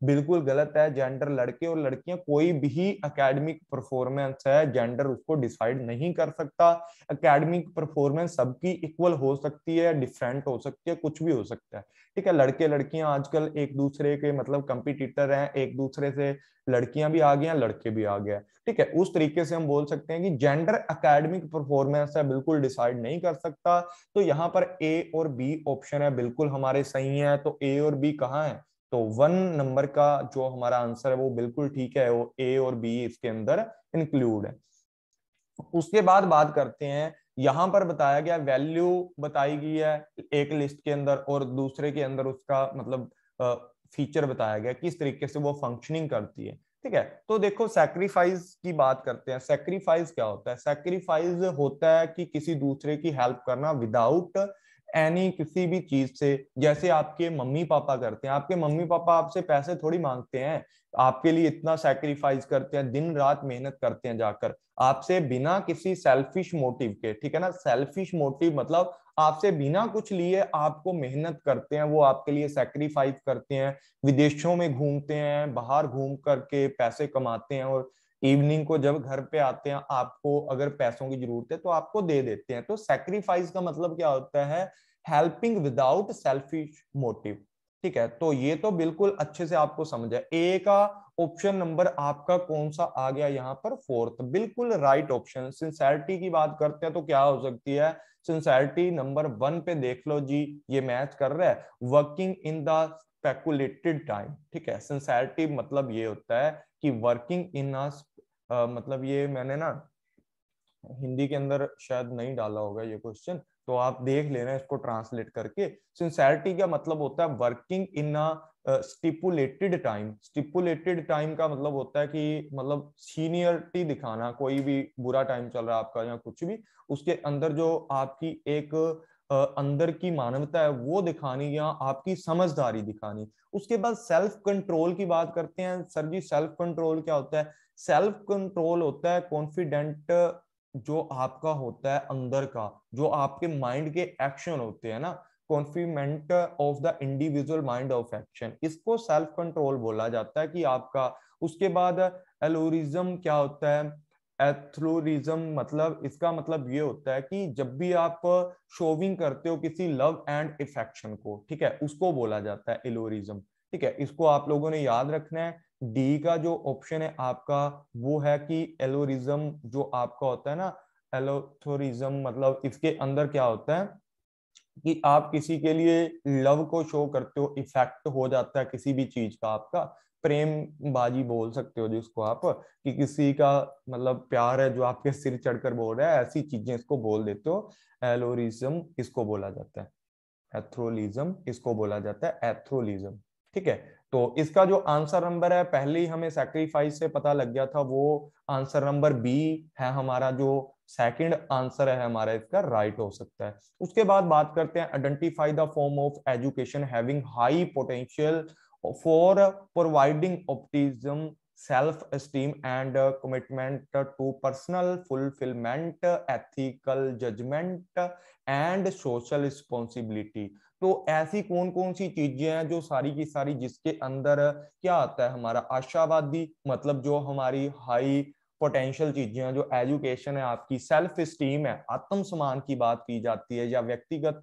बिल्कुल गलत है। जेंडर लड़के और लड़कियां कोई भी एकेडमिक परफॉर्मेंस है जेंडर उसको डिसाइड नहीं कर सकता। एकेडमिक परफॉर्मेंस सबकी इक्वल हो सकती है, डिफरेंट हो सकती है, कुछ भी हो सकता है, ठीक है। लड़के लड़कियां आजकल एक दूसरे के मतलब कंपटीटर हैं, एक दूसरे से लड़कियां भी आ गई हैं, लड़के भी आ गए, ठीक है। उस तरीके से हम बोल सकते हैं कि जेंडर एकेडमिक परफॉर्मेंस है बिल्कुल डिसाइड नहीं कर सकता। तो यहाँ पर ए और बी ऑप्शन है बिल्कुल हमारे सही है। तो ए और बी कहाँ है, तो 1 नंबर का जो हमारा आंसर है वो बिल्कुल ठीक है, वो ए और बी इसके अंदर इंक्लूड है। उसके बाद बात करते हैं, यहां पर बताया गया वैल्यू बताई गई है एक लिस्ट के अंदर और दूसरे के अंदर उसका मतलब फीचर बताया गया किस तरीके से वो फंक्शनिंग करती है, ठीक है। तो देखो सैक्रिफाइस की बात करते हैं। सैक्रिफाइस क्या होता है, सैक्रिफाइस होता है कि किसी दूसरे की हेल्प करना विदाउट एनी किसी भी चीज से। जैसे आपके मम्मी पापा करते हैं, आपके मम्मी पापा आपसे पैसे थोड़ी मांगते हैं, आपके लिए इतना सैक्रिफाइस करते हैं, दिन रात मेहनत करते हैं जाकर आपसे बिना किसी सेल्फिश मोटिव के, ठीक है ना। सेल्फिश मोटिव मतलब आपसे बिना कुछ लिए आपको मेहनत करते हैं, वो आपके लिए सैक्रिफाइस करते हैं, विदेशों में घूमते हैं, बाहर घूम करके पैसे कमाते हैं और इवनिंग को जब घर पे आते हैं आपको अगर पैसों की जरूरत है तो आपको दे देते हैं। तो सैक्रिफाइस का मतलब क्या होता है, हेल्पिंग विदाउट सेल्फिश मोटिव, ठीक है। तो ये तो बिल्कुल अच्छे से आपको समझ है। ए का ऑप्शन नंबर आपका कौन सा आ गया यहाँ पर, फोर्थ, बिल्कुल राइट ऑप्शन। सिंसेरिटी की बात करते हैं तो क्या हो सकती है, सिंसेरिटी नंबर 1 पे देख लो जी, ये मैच कर रहा है, working in the speculated time, ठीक है। सिंसेरिटी मतलब ये होता है कि वर्किंग इन मतलब ये मैंने ना हिंदी के अंदर शायद नहीं डाला होगा ये क्वेश्चन, तो आप देख लेना इसको ट्रांसलेट करके। सिंसेरिटी का मतलब होता है working in a stipulated time. Stipulated time का मतलब होता है कि मतलब सीनियरिटी दिखाना, कोई भी बुरा टाइम चल रहा है आपका या कुछ भी, उसके अंदर जो आपकी एक अंदर की मानवता है वो दिखानी या आपकी समझदारी दिखानी। उसके बाद सेल्फ कंट्रोल की बात करते हैं। सर जी सेल्फ कंट्रोल क्या होता है, सेल्फ कंट्रोल होता है कॉन्फिडेंट जो आपका होता है अंदर का, जो आपके माइंड के एक्शन होते हैं ना, confident of the individual mind of action, इसको सेल्फ कंट्रोल बोला जाता है कि आपका। उसके बाद एलोरिज्म क्या होता है, एथ्रोरिज्म मतलब इसका मतलब ये होता है कि जब भी आप शोविंग करते हो किसी लव एंड इफेक्शन को, ठीक है, उसको बोला जाता है एलोरिज्म, ठीक है। इसको आप लोगों ने याद रखना है। डी का जो ऑप्शन है आपका वो है कि एलोरिज्म जो आपका होता है ना, एलोथोरिज्म मतलब इसके अंदर क्या होता है कि आप किसी के लिए लव को शो करते हो, इफेक्ट हो जाता है किसी भी चीज का आपका, प्रेम बाजी बोल सकते हो जिसको आप, कि किसी का मतलब प्यार है जो आपके सिर चढ़कर बोल रहा है, ऐसी चीजें इसको बोल देते हो। एलोरिज्म इसको बोला जाता है, एथ्रोलिज्म इसको बोला जाता है, एथ्रोलिज्म, ठीक है। तो इसका जो आंसर नंबर है पहले ही हमें सैक्रिफाइस से पता लग गया था, वो आंसर नंबर बी है हमारा, जो सेकंड आंसर है हमारा इसका राइट हो सकता है। उसके बाद बात करते हैं identify the form of education having high potential for providing optimism self esteem and commitment to personal fulfillment, ethical judgment and social responsibility। तो ऐसी कौन कौन सी चीजें हैं जो सारी की सारी जिसके अंदर क्या आता है हमारा आशावादी, मतलब जो हमारी हाई पोटेंशियल चीजें हैं, जो एजुकेशन है आपकी, सेल्फ स्टीम है, आत्मसम्मान की बात की जाती है, या व्यक्तिगत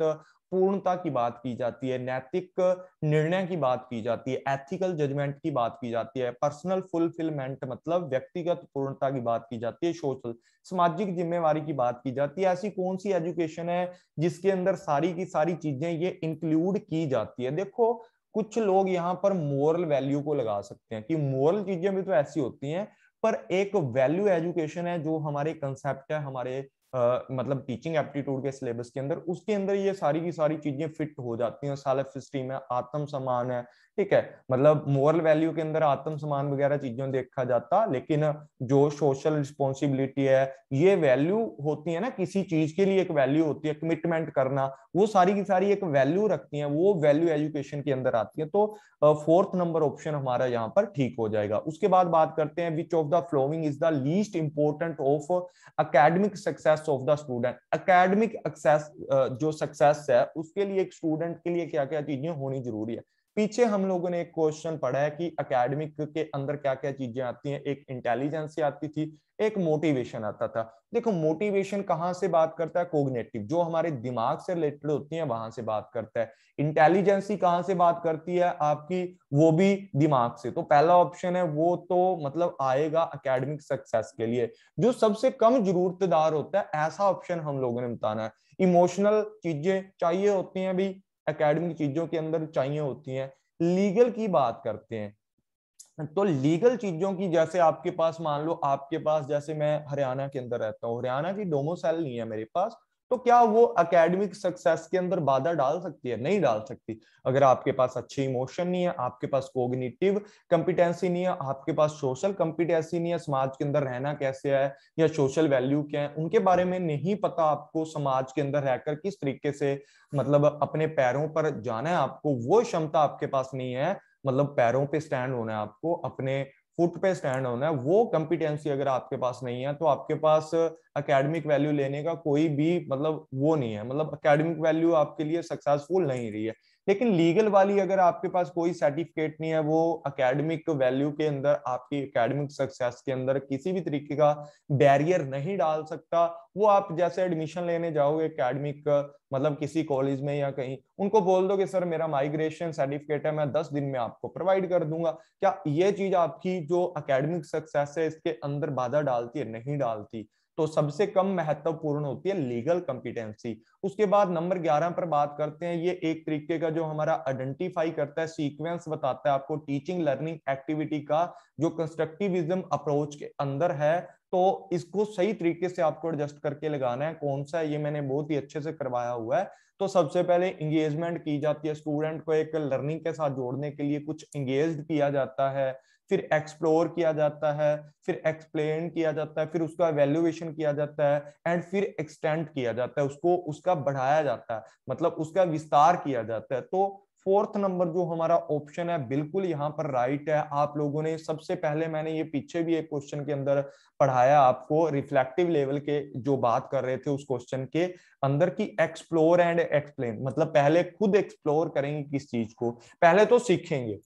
पूर्णता की बात की जाती है, नैतिक निर्णय की बात की जाती है, एथिकल जजमेंट की बात की जाती है, पर्सनल फुलफिलमेंट मतलब व्यक्तिगत पूर्णता की बात की जाती है, सोशल सामाजिक जिम्मेवारी की बात की जाती है। ऐसी कौन सी एजुकेशन है जिसके अंदर सारी की सारी चीजें ये इंक्लूड की जाती है। देखो कुछ लोग यहाँ पर मोरल वैल्यू को लगा सकते हैं कि मोरल चीजें भी तो ऐसी होती हैं, पर एक वैल्यू एजुकेशन है जो हमारे कंसेप्ट है हमारे मतलब टीचिंग एप्टीट्यूड के सिलेबस के अंदर, उसके अंदर ये सारी की सारी चीजें फिट हो जाती हैं। सेल्फ स्टीम है, आत्म सम्मान है, ठीक है, मतलब मोरल वैल्यू के अंदर आत्म सम्मान वगैरह चीजों देखा जाता, लेकिन जो सोशल रिस्पॉन्सिबिलिटी है, ये वैल्यू होती है ना, किसी चीज के लिए एक वैल्यू होती है, कमिटमेंट करना, वो सारी की सारी एक वैल्यू रखती हैं, वो वैल्यू एजुकेशन के अंदर आती है। तो फोर्थ नंबर ऑप्शन हमारा यहाँ पर ठीक हो जाएगा। उसके बाद बात करते हैं, which of the following is the least important of academic success of the student. Academic success, जो सक्सेस है उसके लिए एक स्टूडेंट के लिए क्या क्या चीजें होनी जरूरी है। पीछे हम लोगों ने एक क्वेश्चन पढ़ा है कि एकेडमिक के अंदर क्या क्या चीजें आती हैं, एक इंटेलिजेंस आती थी, एक मोटिवेशन आता था। देखो मोटिवेशन कहाँ से बात करता है, कोग्निटिव, जो हमारे दिमाग से रिलेटेड होती है वहां से बात करता है। इंटेलिजेंसी कहाँ से बात करती है आपकी, वो भी दिमाग से। तो पहला ऑप्शन है वो तो मतलब आएगा एकेडमिक सक्सेस के लिए। जो सबसे कम जरूरतदार होता है ऐसा ऑप्शन हम लोगों ने बताना है। इमोशनल चीजें चाहिए होती हैं भी, एकेडमिक चीजों के अंदर चाहिए होती हैं। लीगल की बात करते हैं, तो लीगल चीजों की, जैसे आपके पास मान लो, आपके पास जैसे मैं हरियाणा के अंदर रहता हूँ, हरियाणा की डोमिसाइल नहीं है मेरे पास, तो क्या वो एकेडमिक सक्सेस के अंदर बाधा डाल सकती है? नहीं डाल सकती। अगर आपके पास अच्छे इमोशन नहीं है, आपके पास कोग्निटिव कंपिटेंसी नहीं है, आपके पास सोशल कंपिटेंसी नहीं है, समाज के अंदर रहना कैसे है या सोशल वैल्यू क्या है उनके बारे में नहीं पता आपको, समाज के अंदर रहकर किस तरीके से मतलब अपने पैरों पर जाना है आपको, वो क्षमता आपके पास नहीं है, मतलब पैरों पे स्टैंड होना है आपको, अपने फुट पे स्टैंड होना है, वो कंपिटेंसी अगर आपके पास नहीं है, तो आपके पास एकेडमिक वैल्यू लेने का कोई भी मतलब वो नहीं है, मतलब एकेडमिक वैल्यू आपके लिए सक्सेसफुल नहीं रही है। लेकिन लीगल वाली अगर आपके पास कोई सर्टिफिकेट नहीं है, वो एकेडमिक वैल्यू के अंदर, आपकी एकेडमिक सक्सेस के अंदर किसी भी तरीके का बैरियर नहीं डाल सकता। वो आप जैसे एडमिशन लेने जाओगे एकेडमिक, मतलब किसी कॉलेज में या कहीं, उनको बोल दो कि सर मेरा माइग्रेशन सर्टिफिकेट है, मैं 10 दिन में आपको प्रोवाइड कर दूंगा। क्या ये चीज आपकी जो एकेडमिक सक्सेस है इसके अंदर बाधा डालती है? नहीं डालती। तो सबसे कम महत्वपूर्ण होती है लीगल कंपिटेंसी। उसके बाद नंबर 11 पर बात करते हैं, ये एक तरीके का जो हमारा आइडेंटिफाई करता है, सीक्वेंस बताता है आपको टीचिंग लर्निंग एक्टिविटी का, जो कंस्ट्रक्टिविज्म अप्रोच के अंदर है। तो इसको सही तरीके से आपको एडजस्ट करके लगाना है। कौन सा है ये मैंने बहुत ही अच्छे से करवाया हुआ है। तो सबसे पहले इंगेजमेंट की जाती है, स्टूडेंट को एक लर्निंग के साथ जोड़ने के लिए कुछ इंगेज किया जाता है, फिर एक्सप्लोर किया जाता है, फिर एक्सप्लेन किया जाता है, फिर उसका वैल्यूएशन किया जाता है, एंड फिर एक्सटेंड किया जाता है, उसको उसका बढ़ाया जाता है, मतलब उसका विस्तार किया जाता है। तो फोर्थ नंबर जो हमारा ऑप्शन है बिल्कुल यहाँ पर राइट है। आप लोगों ने सबसे पहले, मैंने ये पीछे भी एक क्वेश्चन के अंदर पढ़ाया आपको, रिफ्लेक्टिव लेवल के जो बात कर रहे थे उस क्वेश्चन के अंदर की एक्सप्लोर एंड एक्सप्लेन, मतलब पहले खुद एक्सप्लोर करेंगे किस चीज को, पहले तो सीखेंगे,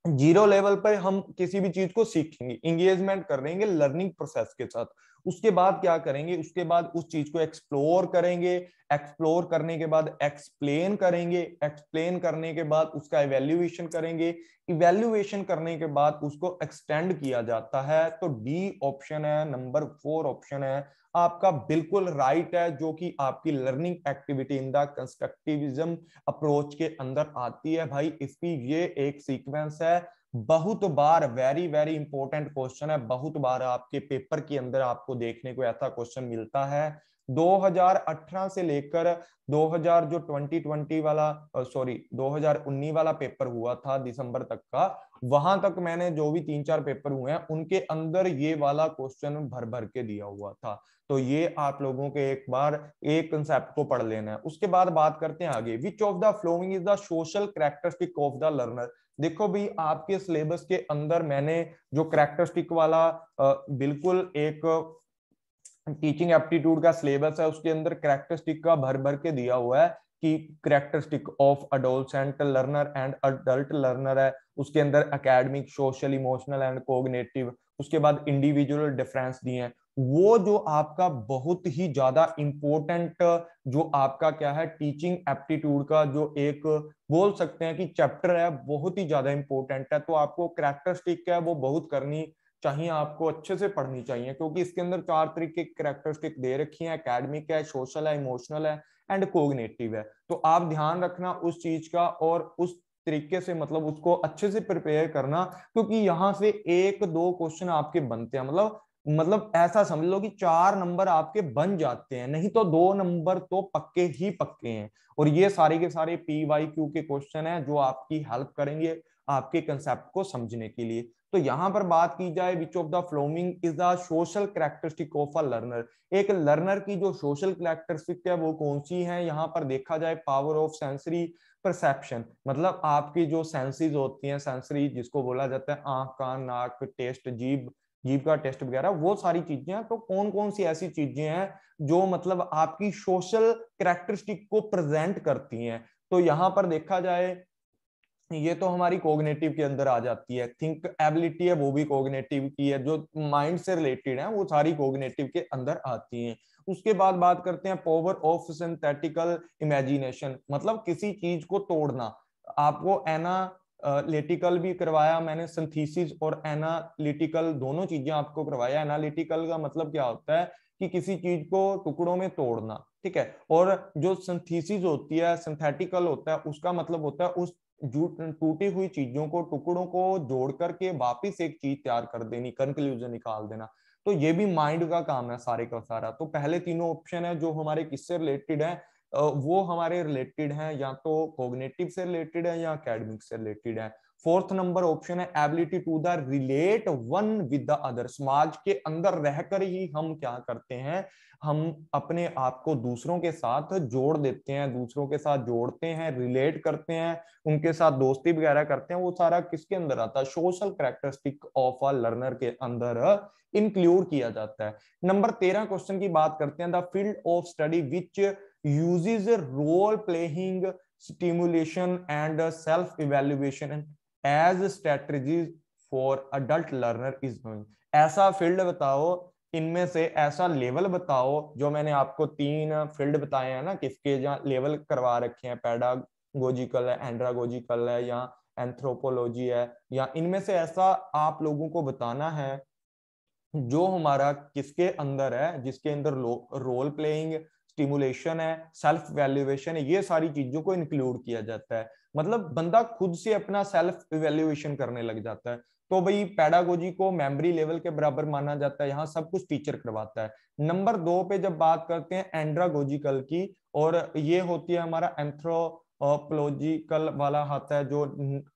जीरो लेवल पर हम किसी भी चीज को सीखेंगे, इंगेजमेंट कर रहेंगे लर्निंग प्रोसेस के साथ। उसके बाद क्या करेंगे, उसके बाद उस चीज को एक्सप्लोर करेंगे, एक्सप्लोर करने के बाद एक्सप्लेन करेंगे, एक्सप्लेन करने के बाद उसका इवैल्यूएशन करेंगे, इवैल्यूएशन करने के बाद उसको एक्सटेंड किया जाता है। तो डी ऑप्शन है, नंबर 4 ऑप्शन है आपका बिल्कुल राइट है, जो कि आपकी learning activity in the constructivism approach के अंदर आती है। भाई इसकी ये एक सीक्वेंस है, बहुत बार वेरी वेरी इंपॉर्टेंट क्वेश्चन है, बहुत बार आपके पेपर के अंदर आपको देखने को ऐसा क्वेश्चन मिलता है। 2018 से लेकर 2000 जो 2020 वाला, सॉरी 2019 वाला पेपर हुआ था दिसंबर तक का, वहां तक मैंने जो भी 3-4 पेपर हुए हैं उनके अंदर ये वाला क्वेश्चन भर भर के दिया हुआ था। तो ये आप लोगों के एक बार एक कंसेप्ट को पढ़ लेना है। उसके बाद बात करते हैं आगे, विच of the following is the social characteristic of the learner. देखो भी आपके सिलेबस के अंदर मैंने जो कैरेक्टरिस्टिक वाला बिल्कुल एक टीचिंग एप्टीट्यूड का सिलेबस है, उसके अंदर कैरेक्टरिस्टिक का भर भर के दिया हुआ है कि characteristic of adolescent learner and adult learner है, उसके अंदर academic, social, emotional and cognitive, उसके बाद इंडिविजुअल डिफरेंस दिए हैं। वो जो आपका बहुत ही ज्यादा इंपॉर्टेंट जो आपका क्या है, टीचिंग एप्टीट्यूड का जो एक बोल सकते हैं कि चैप्टर है, बहुत ही ज्यादा इंपॉर्टेंट है। तो आपको कैरेक्टरिस्टिक है वो बहुत करनी चाहिए, आपको अच्छे से पढ़नी चाहिए, क्योंकि इसके अंदर 4 तरीके की कैरेक्टरिस्टिक दे रखी है, एकेडमिक है, सोशल है, इमोशनल है एंड कोग्निटिव है। तो आप ध्यान रखना उस चीज का और उस तरीके से मतलब उसको अच्छे से प्रिपेयर करना, क्योंकि यहाँ से 1-2 क्वेश्चन आपके बनते हैं, मतलब मतलब ऐसा समझ लो कि 4 नंबर आपके बन जाते हैं, नहीं तो 2 नंबर तो पक्के ही पक्के हैं। और ये सारे के सारे PYQ के क्वेश्चन हैं जो आपकी हेल्प करेंगे आपके कंसेप्ट को समझने के लिए। तो यहाँ पर बात की जाए, विच of the following is the social characteristic of a learner, एक लर्नर की जो सोशल कैरेक्टरिस्टिक है वो कौन सी है। यहाँ पर देखा जाए पावर ऑफ सेंसरी परसेप्शन, मतलब आपकी जो सेंसेस होती हैं, सेंसरी जिसको बोला जाता है आंख कान नाक टेस्ट जीभ, जीभ का टेस्ट वगैरह, वो सारी चीजें हैं। तो कौन कौन सी ऐसी चीजें हैं जो मतलब आपकी सोशल कैरेक्टरिस्टिक को प्रेजेंट करती हैं। तो यहां पर देखा जाए ये तो हमारी कोग्निटिव के अंदर आ जाती है, थिंक एबिलिटी है वो भी कोग्निटिव की है, जो माइंड से रिलेटेड है वो सारी कोग्निटिव के अंदर आती हैं। उसके बाद बात करते हैं पावर ऑफ सिंथेटिकल इमेजिनेशन, मतलब किसी चीज को तोड़ना। आपको एनालिटिकल भी करवाया मैंने, सिंथेसिस और एनालिटिकल दोनों चीजें आपको करवाया। एनालिटिकल का मतलब क्या होता है कि किसी चीज को टुकड़ों में तोड़ना, ठीक है। और जो सिंथेसिस होती है, सिंथेटिकल होता है, उसका मतलब होता है उस टूटी हुई चीजों को, टुकड़ों को जोड़ करके वापिस एक चीज तैयार कर देनी, कंक्लूजन निकाल देना। तो ये भी माइंड का काम है सारे का सारा। तो पहले तीनों ऑप्शन है जो हमारे किससे रिलेटेड है, वो हमारे रिलेटेड हैं या तो कॉग्निटिव से रिलेटेड है या एकेडमिक से रिलेटेड है। फोर्थ नंबर ऑप्शन है ability to the relate one with the other, समाज के अंदर रहकर ही हम क्या करते हैं, हम अपने आप को दूसरों के साथ जोड़ देते हैं, दूसरों के साथ जोड़ते हैं, रिलेट करते हैं, उनके साथ दोस्ती वगैरह करते हैं। वो सारा किसके अंदर आता है, social characteristic of a learner के अंदर इंक्लूड किया जाता है। नंबर 13 क्वेश्चन की बात करते हैं, the field of study which uses role playing stimulation and self evaluation as strategies for adult learner is knowing. ऐसा फील्ड बताओ, इनमें से ऐसा लेवल बताओ, जो मैंने आपको 3 फील्ड बताए हैं ना किसके, जहाँ लेवल करवा रखे हैं, पैडागोजिकल है, एंड्रागोजिकल है या एंथ्रोपोलॉजी है, या इनमें से ऐसा आप लोगों को बताना है जो हमारा किसके अंदर है, जिसके अंदर रोल प्लेइंग, स्टिमुलेशन है, सेल्फ वैल्यूएशन है, ये सारी चीजों को इंक्लूड किया जाता है। मतलब बंदा खुद से अपना सेल्फ इवेल्युएशन करने लग जाता है। तो भाई पैडागोजी को मेमोरी लेवल के बराबर माना जाता है, यहाँ सब कुछ टीचर करवाता है। नंबर 2 पे जब बात करते हैं एंड्रागोजिकल की, और ये होती है हमारा एंथ्रोपोलॉजिकल वाला आता है, जो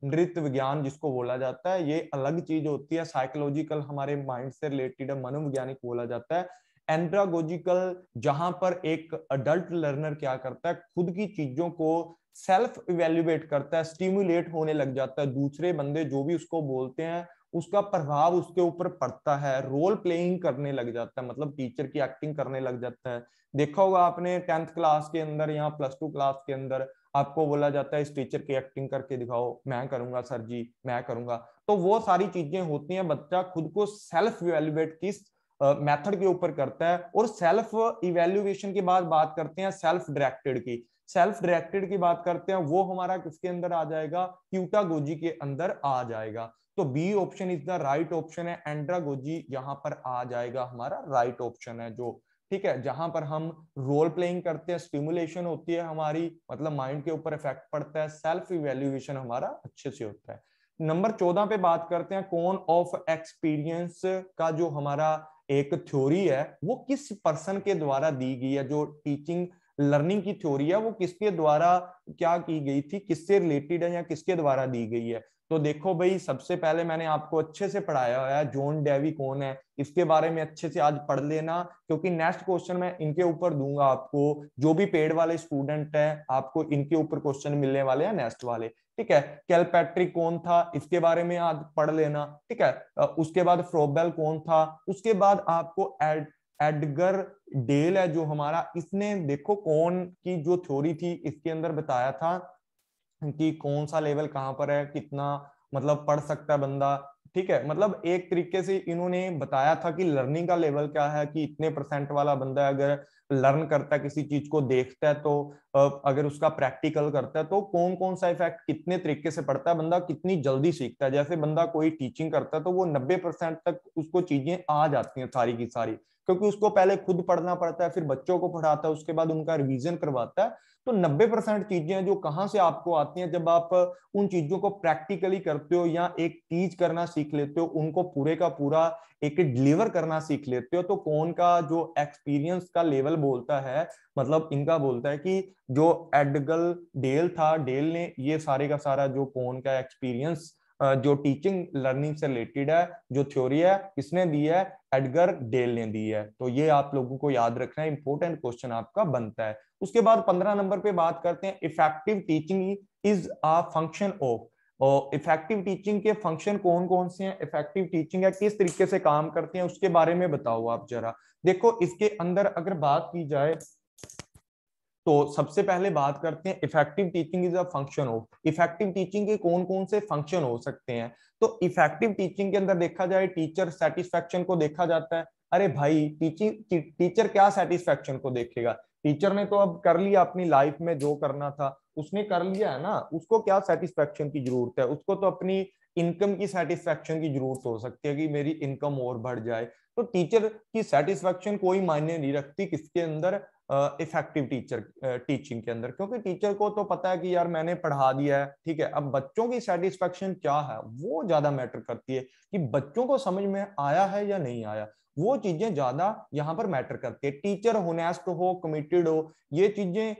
नृत्य विज्ञान जिसको बोला जाता है, ये अलग चीज होती है। साइकोलॉजिकल हमारे माइंड से रिलेटेड है, मनोवैज्ञानिक बोला जाता है। एंड्रागोजिकल जहां पर एक अडल्ट लर्नर क्या करता है, खुद की चीजों को सेल्फ इवेल्युएट करता है, स्टिमुलेट होने लग जाता है, दूसरे बंदे जो भी उसको बोलते हैं उसका प्रभाव उसके ऊपर पड़ता है, रोल प्लेइंग करने लग जाता है, मतलब टीचर की एक्टिंग करने लग जाता है। देखा होगा आपने 10th क्लास के अंदर या +2 क्लास के अंदर आपको बोला जाता है इस टीचर की एक्टिंग करके दिखाओ, मैं करूंगा सर जी, मैं करूंगा। तो वो सारी चीजें होती हैं, बच्चा खुद को सेल्फ इवेल्युएट किस मेथड के ऊपर करता है। और सेल्फ इवेल्युएशन के बाद बात करते हैं सेल्फ डायरेक्टेड की। सेल्फ डायरेक्टेड की बात करते हैं, वो हमारा किसके अंदर आ जाएगा, प्यूटागोजी के अंदर आ जाएगा। तो B option is the right option है, एंड्रागोजी यहाँ पर आ जाएगा, हमारा राइट ऑप्शन है जो, ठीक है, जहां पर हम रोल प्लेइंग करते हैं, स्टिमुलेशन होती है हमारी, मतलब माइंड के ऊपर इफेक्ट पड़ता है, सेल्फ इवेल्युएशन हमारा अच्छे से होता है। नंबर 14 पे बात करते हैं, कौन ऑफ एक्सपीरियंस का जो हमारा एक थ्योरी है वो किस पर्सन के द्वारा दी गई है, जो टीचिंग लर्निंग की थ्योरी है वो किसके द्वारा क्या की गई थी, किससे रिलेटेड है या किसके द्वारा दी गई है। तो देखो भाई, सबसे पहले मैंने आपको अच्छे से पढ़ाया हुआ है जॉन डेवी कौन है, इसके बारे में अच्छे से आज पढ़ लेना, क्योंकि नेक्स्ट क्वेश्चन मैं इनके ऊपर दूंगा आपको। जो भी पेड वाले स्टूडेंट है आपको इनके ऊपर क्वेश्चन मिलने वाले हैं नेक्स्ट वाले, ठीक है। कैलपैट्रिक कौन था, इसके बारे में आज पढ़ लेना, ठीक है। उसके बाद फ्रोबेल कौन था, उसके बाद आपको एडगर डेल है जो हमारा, इसने देखो कौन की जो थ्योरी थी इसके अंदर बताया था कि कौन सा लेवल कहां पर है, कितना मतलब पढ़ सकता है बंदा, ठीक है। मतलब एक तरीके से इन्होंने बताया था कि लर्निंग का लेवल क्या है, कि इतने % वाला बंदा अगर लर्न करता है किसी चीज को, देखता है तो अगर उसका प्रैक्टिकल करता है तो कौन कौन सा इफेक्ट कितने तरीके से पड़ता है, बंदा कितनी जल्दी सीखता है। जैसे बंदा कोई टीचिंग करता है तो वो 90% तक उसको चीजें आ जाती हैं सारी की सारी, क्योंकि उसको पहले खुद पढ़ना पड़ता है, फिर बच्चों को पढ़ाता है, उसके बाद उनका रिवीजन करवाता है। तो 90% चीजें जो कहाँ से आपको आती हैं, जब आप उन चीजों को प्रैक्टिकली करते हो या एक टीच करना सीख लेते हो, उनको पूरे का पूरा एक डिलीवर करना सीख लेते हो। तो कौन का जो एक्सपीरियंस का लेवल बोलता है, मतलब इनका बोलता है कि जो एडगल डेल था, डेल ने ये सारे का सारा जो कौन का एक्सपीरियंस जो टीचिंग लर्निंग से रिलेटेड है, जो थ्योरी है, किसने दी है, एडगर डेल ने दी है। तो ये आप लोगों को याद रखना है, इंपॉर्टेंट क्वेश्चन आपका बनता है। उसके बाद 15 नंबर पे बात करते हैं, effective teaching is a function of. और इफेक्टिव टीचिंग के फंक्शन कौन कौन से हैं, इफेक्टिव टीचिंग है किस तरीके से काम करते हैं, उसके बारे में बताओ आप जरा। देखो इसके अंदर अगर बात की जाए तो सबसे पहले बात करते हैं effective teaching is a function of. Effective teaching के कौन कौन से फंक्शन हो सकते हैं। तो इफेक्टिव टीचिंग के अंदर देखा जाए, टीचर सेटिस्फेक्शन को देखा जाता है। अरे भाई टीचर क्या सेटिस्फेक्शन को देखेगा, टीचर ने तो अब कर लिया अपनी लाइफ में जो करना था उसने कर लिया है ना, उसको क्या सेटिस्फेक्शन की जरूरत है, उसको तो अपनी इनकम की सेटिस्फेक्शन की जरूरत हो सकती है कि मेरी इनकम और बढ़ जाए। तो टीचर की सेटिस्फेक्शन कोई मायने नहीं रखती किसके अंदर, इफेक्टिव टीचर टीचिंग के अंदर, क्योंकि टीचर को तो पता है कि यार मैंने पढ़ा दिया है, ठीक है। अब बच्चों की सेटिस्फेक्शन क्या है वो ज्यादा मैटर करती है, कि बच्चों को समझ में आया है या नहीं आया, वो चीजें ज्यादा यहाँ पर मैटर करती है। टीचर होनेस्ट हो, कमिटेड हो, ये चीजें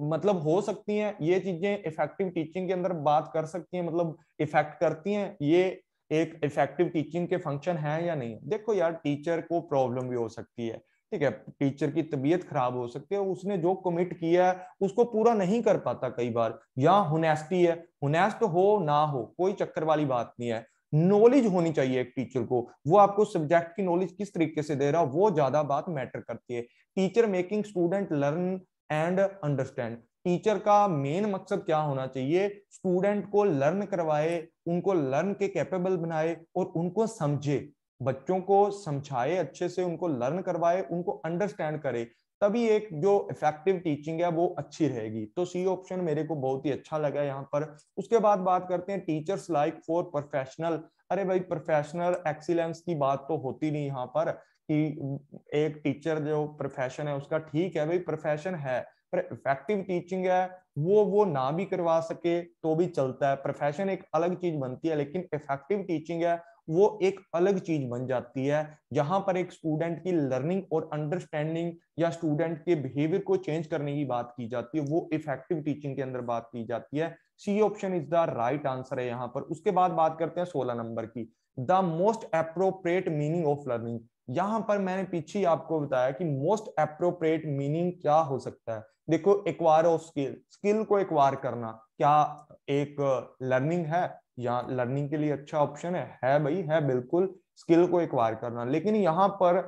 मतलब हो सकती हैं, ये चीजें इफेक्टिव टीचिंग के अंदर बात कर सकती हैं, मतलब इफेक्ट करती हैं। ये एक इफेक्टिव टीचिंग के फंक्शन है या नहीं। देखो यार, टीचर को प्रॉब्लम भी हो सकती है, ठीक है, टीचर की तबीयत खराब हो सकती है, उसने जो कमिट किया है उसको पूरा नहीं कर पाता कई बार, या हुनेस्टी है, हुनेस्ट हो ना हो कोई चक्कर वाली बात नहीं है। नॉलेज होनी चाहिए एक टीचर को, वो आपको सब्जेक्ट की नॉलेज किस तरीके से दे रहा है वो ज्यादा बात मैटर करती है। Teacher making student learn and understand. Teacher का मेन मकसद क्या होना चाहिए, स्टूडेंट को लर्न करवाए, उनको लर्न के कैपेबल बनाए और उनको समझे, बच्चों को समझाए अच्छे से, उनको लर्न करवाए, उनको अंडरस्टैंड करे, तभी एक जो इफेक्टिव टीचिंग है वो अच्छी रहेगी। तो सी ऑप्शन मेरे को बहुत ही अच्छा लगा यहाँ पर। उसके बाद बात करते हैं टीचर्स लाइक फॉर प्रोफेशनल। अरे भाई, प्रोफेशनल एक्सीलेंस की बात तो होती नहीं यहाँ पर, कि एक टीचर जो प्रोफेशन है उसका, ठीक है भाई प्रोफेशन है, पर इफेक्टिव टीचिंग है वो ना भी करवा सके तो भी चलता है। प्रोफेशन एक अलग चीज बनती है, लेकिन इफेक्टिव टीचिंग है वो एक अलग चीज बन जाती है, जहां पर एक स्टूडेंट की लर्निंग और अंडरस्टैंडिंग या स्टूडेंट के बिहेवियर को चेंज करने की बात की जाती है, वो इफेक्टिव टीचिंग के अंदर बात की जाती है। C option is the right answer है यहाँ पर। उसके बाद बात करते हैं 16 नंबर की, the most appropriate meaning of learning. यहां पर मैंने पीछे आपको बताया कि मोस्ट अप्रोप्रिएट मीनिंग क्या हो सकता है। देखो, एक्वायर ऑफ स्किल, स्किल को एक्वायर करना क्या एक लर्निंग है, या लर्निंग के लिए अच्छा ऑप्शन है भाई, है बिल्कुल, स्किल को एक्वायर करना। लेकिन यहाँ पर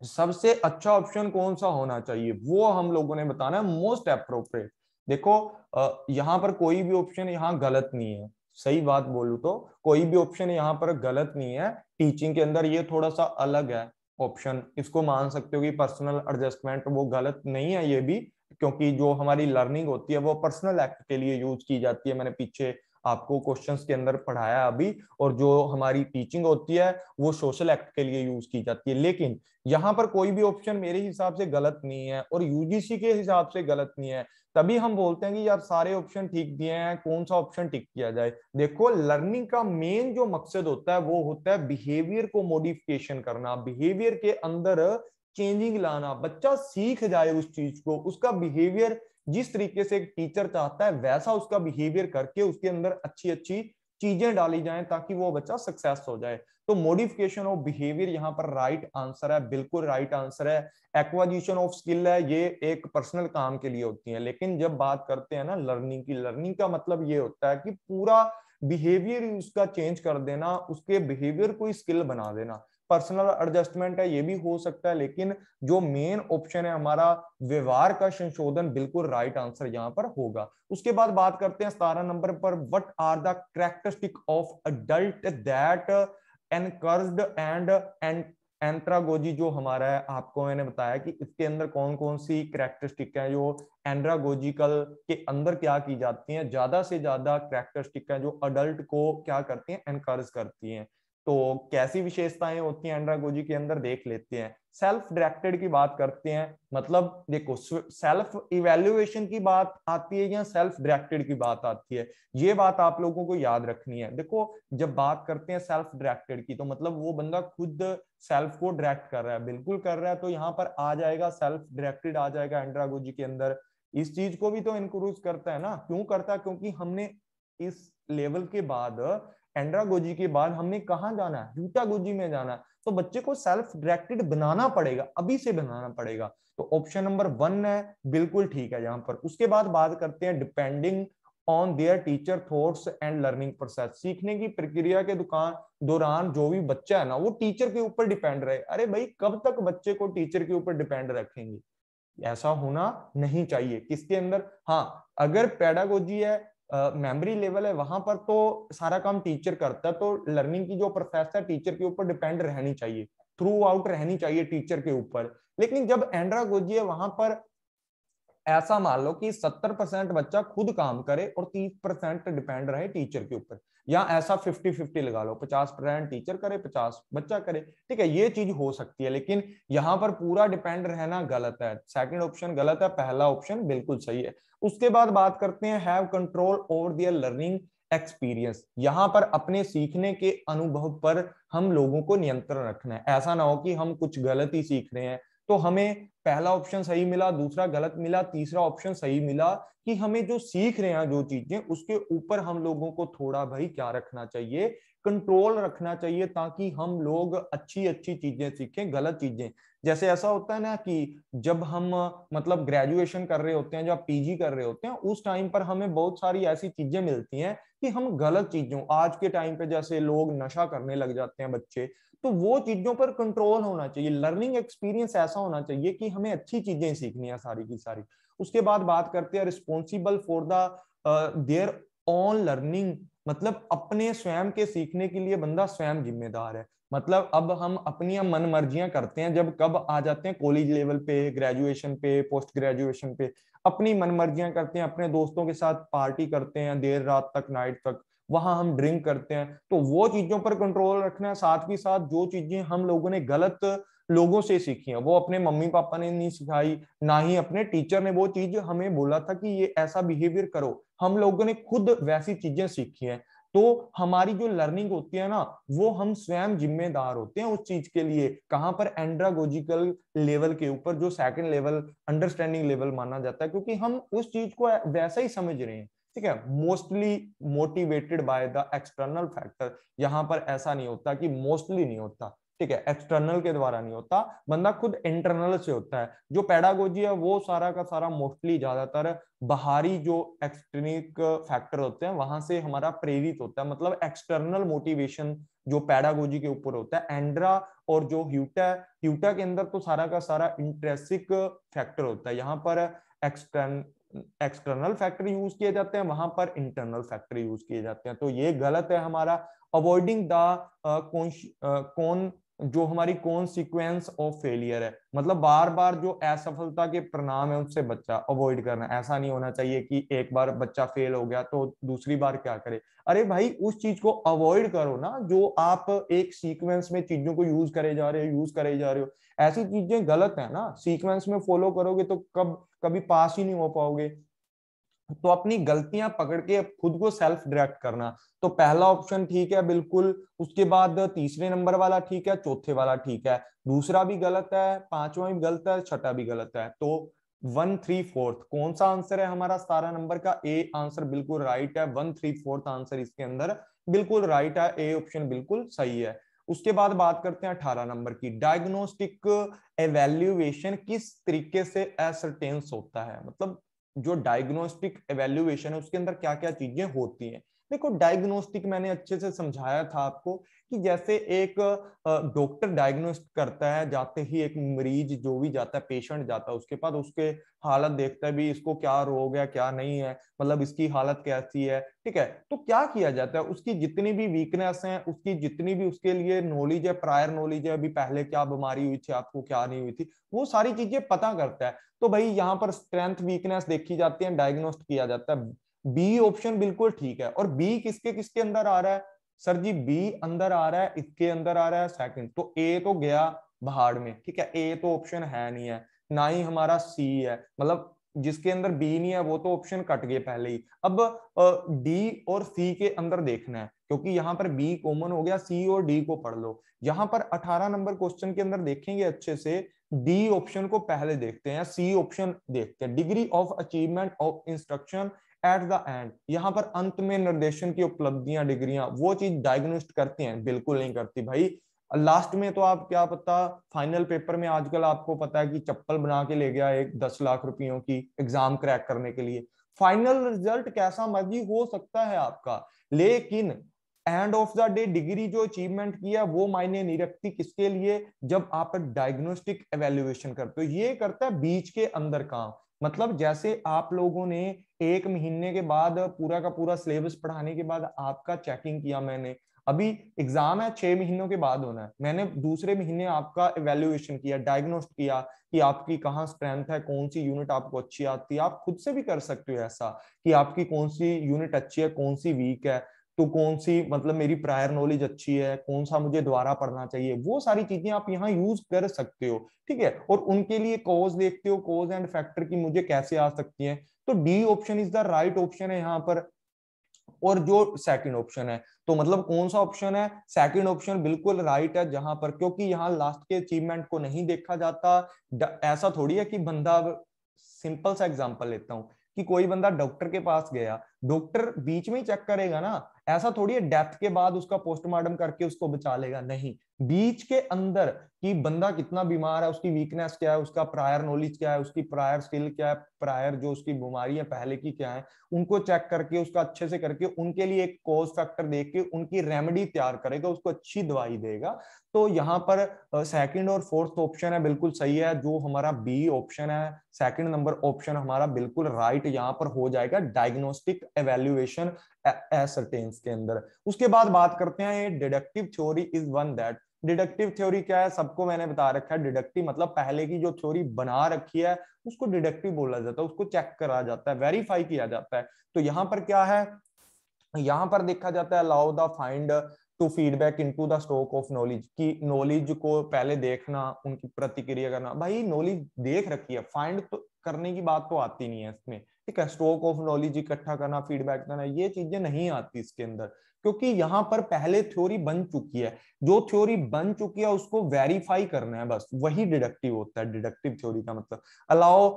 सबसे अच्छा ऑप्शन कौन सा होना चाहिए वो हम लोगों ने बताना है, मोस्ट अप्रोप्रिएट। देखो यहाँ पर कोई भी ऑप्शन यहाँ गलत नहीं है, सही बात बोलूं तो कोई भी ऑप्शन यहाँ पर गलत नहीं है। टीचिंग के अंदर ये थोड़ा सा अलग है ऑप्शन, इसको मान सकते हो कि पर्सनल एडजस्टमेंट वो गलत नहीं है ये भी, क्योंकि जो हमारी लर्निंग होती है वो पर्सनल एक्ट के लिए यूज की जाती है, मैंने पीछे आपको क्वेश्चंस के अंदर पढ़ाया अभी। और जो हमारी टीचिंग होती है वो सोशल एक्ट के लिए यूज की जाती है। लेकिन यहाँ पर कोई भी ऑप्शन मेरे हिसाब से गलत नहीं है और यूजीसी के हिसाब से गलत नहीं है। तभी हम बोलते हैं कि यार सारे ऑप्शन ठीक दिए हैं, कौन सा ऑप्शन टिक किया जाए। देखो, लर्निंग का मेन जो मकसद होता है वो होता है बिहेवियर को मॉडिफिकेशन करना, बिहेवियर के अंदर चेंजिंग लाना, बच्चा सीख जाए उस चीज को, उसका बिहेवियर जिस तरीके से एक टीचर चाहता है वैसा उसका बिहेवियर करके उसके अंदर अच्छी अच्छी चीजें डाली जाएं ताकि वो बच्चा सक्सेस हो जाए। तो मॉडिफिकेशन ऑफ बिहेवियर यहाँ पर राइट आंसर है, बिल्कुल राइट आंसर है। एक्वाजिशन ऑफ स्किल है, ये एक पर्सनल काम के लिए होती है। लेकिन जब बात करते हैं ना लर्निंग की, लर्निंग का मतलब ये होता है कि पूरा बिहेवियर उसका चेंज कर देना, उसके बिहेवियर को स्किल बना देना। पर्सनल एडजस्टमेंट है ये भी हो सकता है, लेकिन जो मेन ऑप्शन है हमारा व्यवहार का संशोधन, बिल्कुल राइट आंसर यहाँ पर होगा। उसके बाद बात करते हैं 17 नंबर पर, what are the characteristic of adult that encouraged and andragogy. जो हमारा है, आपको मैंने बताया कि इसके अंदर कौन कौन सी कैरेक्टरिस्टिक है जो एंड्रागोजिकल के अंदर क्या की जाती हैं, ज्यादा से ज्यादा कैरेक्टरिस्टिक है जो अडल्ट को क्या करती हैं, एनकरेज करती हैं। तो कैसी विशेषताएं होती हैं एंड्रागोजी के अंदर देख लेते हैं। सेल्फ डायरेक्टेड की बात करते हैं, मतलब देखो सेल्फ इवैल्यूएशन की बात आती है या सेल्फ डायरेक्टेड की बात आती है, ये बात आप लोगों को याद रखनी है। देखो जब बात करते हैं सेल्फ डायरेक्टेड की, तो मतलब वो बंदा खुद सेल्फ को डायरेक्ट कर रहा है, बिल्कुल कर रहा है, तो यहाँ पर आ जाएगा सेल्फ डायरेक्टेड आ जाएगा एंड्रागोजी के अंदर। इस चीज को भी तो इंक्लूड करता है ना, क्यों करता है, क्योंकि हमने इस लेवल के बाद एंड्रागोजी के बाद हमने कहाँ जाना है, ह्यूटागोजी में जाना है, तो बच्चे को सेल्फ डायरेक्टेड बनाना पड़ेगा, अभी से बनाना पड़ेगा। तो ऑप्शन नंबर 1 है, बिल्कुल ठीक है यहाँ पर। उसके बाद बात करते हैं depending on their teacher thoughts and learning process, सीखने की प्रक्रिया के दौरान जो भी बच्चा है ना वो टीचर के ऊपर डिपेंड रहे। अरे भाई कब तक बच्चे को टीचर के ऊपर डिपेंड रखेंगे, ऐसा होना नहीं चाहिए। किसके अंदर, हाँ अगर पेडागोजी है, मेमोरी लेवल है, वहां पर तो सारा काम टीचर करता है, तो लर्निंग की जो प्रोसेस है टीचर के ऊपर डिपेंड रहनी चाहिए, थ्रू आउट रहनी चाहिए टीचर के ऊपर। लेकिन जब एंड्रागोजी है वहां पर ऐसा मान लो कि 70% बच्चा खुद काम करे और 30% डिपेंड रहे टीचर के ऊपर, या ऐसा 50-50 लगा लो, 50% टीचर करे 50 बच्चा करे, ठीक है, ये चीज हो सकती है। लेकिन यहाँ पर पूरा डिपेंड रहना गलत है, सेकंड ऑप्शन गलत है, पहला ऑप्शन बिल्कुल सही है। उसके बाद बात करते हैं have control over there learning experience, यहाँ पर अपने सीखने के अनुभव पर हम लोगों को नियंत्रण रखना है। ऐसा ना हो कि हम कुछ गलत ही सीख रहे हैं तो हमें पहला ऑप्शन सही मिला, दूसरा गलत मिला, तीसरा ऑप्शन सही मिला, कि हमें जो सीख रहे हैं जो चीजें उसके ऊपर हम लोगों को थोड़ा भाई क्या रखना चाहिए, कंट्रोल रखना चाहिए, ताकि हम लोग अच्छी अच्छी चीजें सीखें, गलत चीजें। जैसे ऐसा होता है ना कि जब हम मतलब ग्रेजुएशन कर रहे होते हैं, जब पीजी कर रहे होते हैं, उस टाइम पर हमें बहुत सारी ऐसी चीजें मिलती हैं कि हम गलत चीजों, आज के टाइम पे जैसे लोग नशा करने लग जाते हैं बच्चे, तो वो चीजों पर कंट्रोल होना चाहिए। लर्निंग एक्सपीरियंस ऐसा होना चाहिए कि हमें अच्छी चीजें सीखनी है सारी की सारी। उसके बाद बात करते हैं responsible for the their own learning, मतलब अपने स्वयं के सीखने के लिए बंदा स्वयं जिम्मेदार है। मतलब अब हम अपनी मन मर्जियां करते हैं जब कब आ जाते हैं कॉलेज लेवल पे, ग्रेजुएशन पे, पोस्ट ग्रेजुएशन पे, अपनी मन मर्जियां करते हैं, अपने दोस्तों के साथ पार्टी करते हैं देर रात तक, नाइट तक, वहां हम ड्रिंक करते हैं, तो वो चीजों पर कंट्रोल रखना है। साथ ही साथ जो चीजें हम लोगों ने गलत लोगों से सीखी हैं, वो अपने मम्मी पापा ने नहीं सिखाई, ना ही अपने टीचर ने वो चीज हमें बोला था कि ये ऐसा बिहेवियर करो, हम लोगों ने खुद वैसी चीजें सीखी हैं। तो हमारी जो लर्निंग होती है ना, वो हम स्वयं जिम्मेदार होते हैं उस चीज के लिए। कहां पर, एंड्रागोजिकल लेवल के ऊपर, जो सेकंड लेवल अंडरस्टैंडिंग लेवल माना जाता है, क्योंकि हम उस चीज को वैसा ही समझ रहे हैं, ठीक है। Mostly motivated by the external factor, यहां पर ऐसा नहीं होता कि मोस्टली नहीं होता, ठीक है, एक्सटर्नल के द्वारा नहीं होता, बंदा खुद इंटरनल से होता है। जो पेडागोजी है वो सारा का सारा मोस्टली ज्यादातर बाहरी जो एक्सटर्निक फैक्टर होते हैं वहां से हमारा प्रेरित होता है, मतलब एक्सटर्नल मोटिवेशन जो पेडागोजी के ऊपर होता है। एंड्रा और जो ह्यूटा, ह्यूटा के अंदर तो सारा का सारा इंट्रेंसिक फैक्टर होता है, यहाँ पर एक्सटर्नल फैक्टर यूज किए जाते हैं, वहां पर इंटरनल फैक्टर यूज किए जाते हैं। तो ये गलत है हमारा। अवॉइडिंग द कौन, जो हमारी कॉन्सिक्वेंस ऑफ फेलियर है, मतलब बार बार जो असफलता के परिणाम है उससे बच्चा अवॉइड करना। ऐसा नहीं होना चाहिए कि एक बार बच्चा फेल हो गया तो दूसरी बार क्या करे। अरे भाई उस चीज को अवॉइड करो ना, जो आप एक सीक्वेंस में चीजों को यूज करे जा रहे हो, यूज करे जा रहे हो, ऐसी चीजें गलत है ना। सीक्वेंस में फॉलो करोगे तो कभी पास ही नहीं हो पाओगे। तो अपनी गलतियां पकड़ के खुद को सेल्फ डायरेक्ट करना, तो पहला ऑप्शन ठीक है बिल्कुल। उसके बाद तीसरे नंबर वाला ठीक है, चौथे वाला ठीक है, दूसरा भी गलत है, पांचवा भी गलत है, छठा भी गलत है। तो 1/3/4 कौन सा आंसर है हमारा 17 नंबर का? ए आंसर बिल्कुल राइट है, 1/3/4 आंसर इसके अंदर बिल्कुल राइट है, ए ऑप्शन बिल्कुल सही है। उसके बाद बात करते हैं 18 नंबर की, डायग्नोस्टिक एवेल्युएशन किस तरीके से एसरटेन्स होता है, मतलब जो डायग्नोस्टिक एवेल्युएशन है उसके अंदर क्या क्या चीजें होती हैं। देखो डायग्नोस्टिक मैंने अच्छे से समझाया था आपको कि जैसे एक डॉक्टर डायग्नोस्ट करता है, जाते ही एक मरीज जो भी जाता है, पेशेंट जाता है उसके पास, उसके हालत देखता है भी इसको क्या रोग है क्या नहीं है, मतलब इसकी हालत कैसी है, ठीक है। तो क्या किया जाता है, उसकी जितनी भी वीकनेस है, उसकी जितनी भी उसके लिए नॉलेज है, प्रायर नॉलेज है, अभी पहले क्या बीमारी हुई थी आपको, क्या नहीं हुई थी, वो सारी चीजें पता करता है। तो भाई यहाँ पर स्ट्रेंथ वीकनेस देखी जाती है, डायग्नोस्ट किया जाता है। बी ऑप्शन बिल्कुल ठीक है। और बी किसके किसके अंदर आ रहा है? सर जी बी अंदर आ रहा है, इसके अंदर आ रहा है सेकंड, तो ए तो गया भाड़ में, ठीक है, ए तो ऑप्शन है नहीं है, ना ही हमारा सी है, मतलब जिसके अंदर बी नहीं है वो तो ऑप्शन कट गए पहले ही। अब डी और सी के अंदर देखना है, क्योंकि यहाँ पर बी कॉमन हो गया, सी और डी को पढ़ लो। यहाँ पर 18 नंबर क्वेश्चन के अंदर देखेंगे अच्छे से, डी ऑप्शन को पहले देखते हैं, सी ऑप्शन देखते हैं, degree of achievement of instruction at the end, यहाँ पर अंत में निर्देशन की उपलब्धियां, डिग्रियां, वो चीज डायग्नोस्ट करती हैं? बिल्कुल नहीं करती भाई। लास्ट में तो आप क्या पता, फाइनल पेपर में आजकल आपको पता है कि चप्पल बना के ले गया एक 10 लाख रुपयों की एग्जाम क्रैक करने के लिए। फाइनल रिजल्ट कैसा मर्जी हो सकता है आपका, लेकिन end of the day degree जो अचीवमेंट किया वो मायने नहीं रखती। किसके लिए? जब आप डायग्नोस्टिक एवेल्युएशन करते हो, ये करता है बीच के अंदर काम। मतलब जैसे आप लोगों ने 1 महीने के बाद पूरा का पूरा सिलेबस पढ़ाने के बाद आपका चेकिंग किया मैंने, अभी एग्जाम है 6 महीनों के बाद होना है, मैंने दूसरे महीने आपका इवेल्युएशन किया, डायग्नोस्ट किया कि आपकी कहाँ स्ट्रेंथ है, कौन सी यूनिट आपको अच्छी आती है। आप खुद से भी कर सकते हो ऐसा कि आपकी कौन सी यूनिट अच्छी है, कौन सी वीक है, तो कौन सी मतलब मेरी प्रायर नॉलेज अच्छी है, कौन सा मुझे दोबारा पढ़ना चाहिए, वो सारी चीजें आप यहाँ यूज कर सकते हो, ठीक है। और उनके लिए कॉज देखते हो, कॉज एंड फैक्टर की मुझे कैसे आ सकती है, तो D option is the right option है यहाँ पर। और जो सेकंड ऑप्शन है, तो मतलब कौन सा ऑप्शन है? सेकंड ऑप्शन बिल्कुल राइट है, जहां पर क्योंकि यहाँ लास्ट के अचीवमेंट को नहीं देखा जाता। ऐसा थोड़ी है कि बंदा, सिंपल सा एग्जांपल लेता हूँ कि कोई बंदा डॉक्टर के पास गया, डॉक्टर बीच में ही चेक करेगा ना, ऐसा थोड़ी है डेथ के बाद उसका पोस्टमार्टम करके उसको बचा लेगा, नहीं, बीच के अंदर कि बंदा कितना बीमार है, उसकी वीकनेस क्या है, उसका प्रायर नॉलेज क्या है, उसकी प्रायर स्किल क्या है, प्रायर जो उसकी बीमारी है पहले की क्या है, उनको चेक करके उसका अच्छे से करके उनके लिए एक कॉज फैक्टर देख के उनकी रेमेडी तैयार करेगा, उसको अच्छी दवाई देगा। तो यहाँ पर सेकंड और फोर्थ ऑप्शन है बिल्कुल सही है, जो हमारा बी ऑप्शन है, सेकंड नंबर ऑप्शन हमारा बिल्कुल राइट यहाँ पर हो जाएगा, डायग्नोस्टिक एवेल्युएशन एसर्टेन्स के अंदर। उसके बाद बात करते हैं deductive theory is one that. Deductive theory क्या है? सबको मैंने बता रखा है, डिडक्टिव मतलब पहले की जो थ्योरी बना रखी है उसको डिडक्टिव बोला जाता है, उसको चेक करा जाता है, वेरीफाई किया जाता है। तो यहाँ पर क्या है, यहाँ पर देखा जाता है allow the find to feedback into the stock of knowledge, की नॉलेज को पहले देखना, उनकी प्रतिक्रिया करना। भाई नॉलेज देख रखी है, फाइंड तो करने की बात तो आती नहीं है इसमें, ठीक है। स्टॉक ऑफ नॉलेज इकट्ठा करना, फीडबैक करना, ये चीजें नहीं आती इसके अंदर, क्योंकि यहाँ पर पहले थ्योरी बन चुकी है, जो थ्योरी बन चुकी है उसको वेरीफाई करना है, बस वही डिडक्टिव होता है। डिडक्टिव थ्योरी का मतलब अलाउ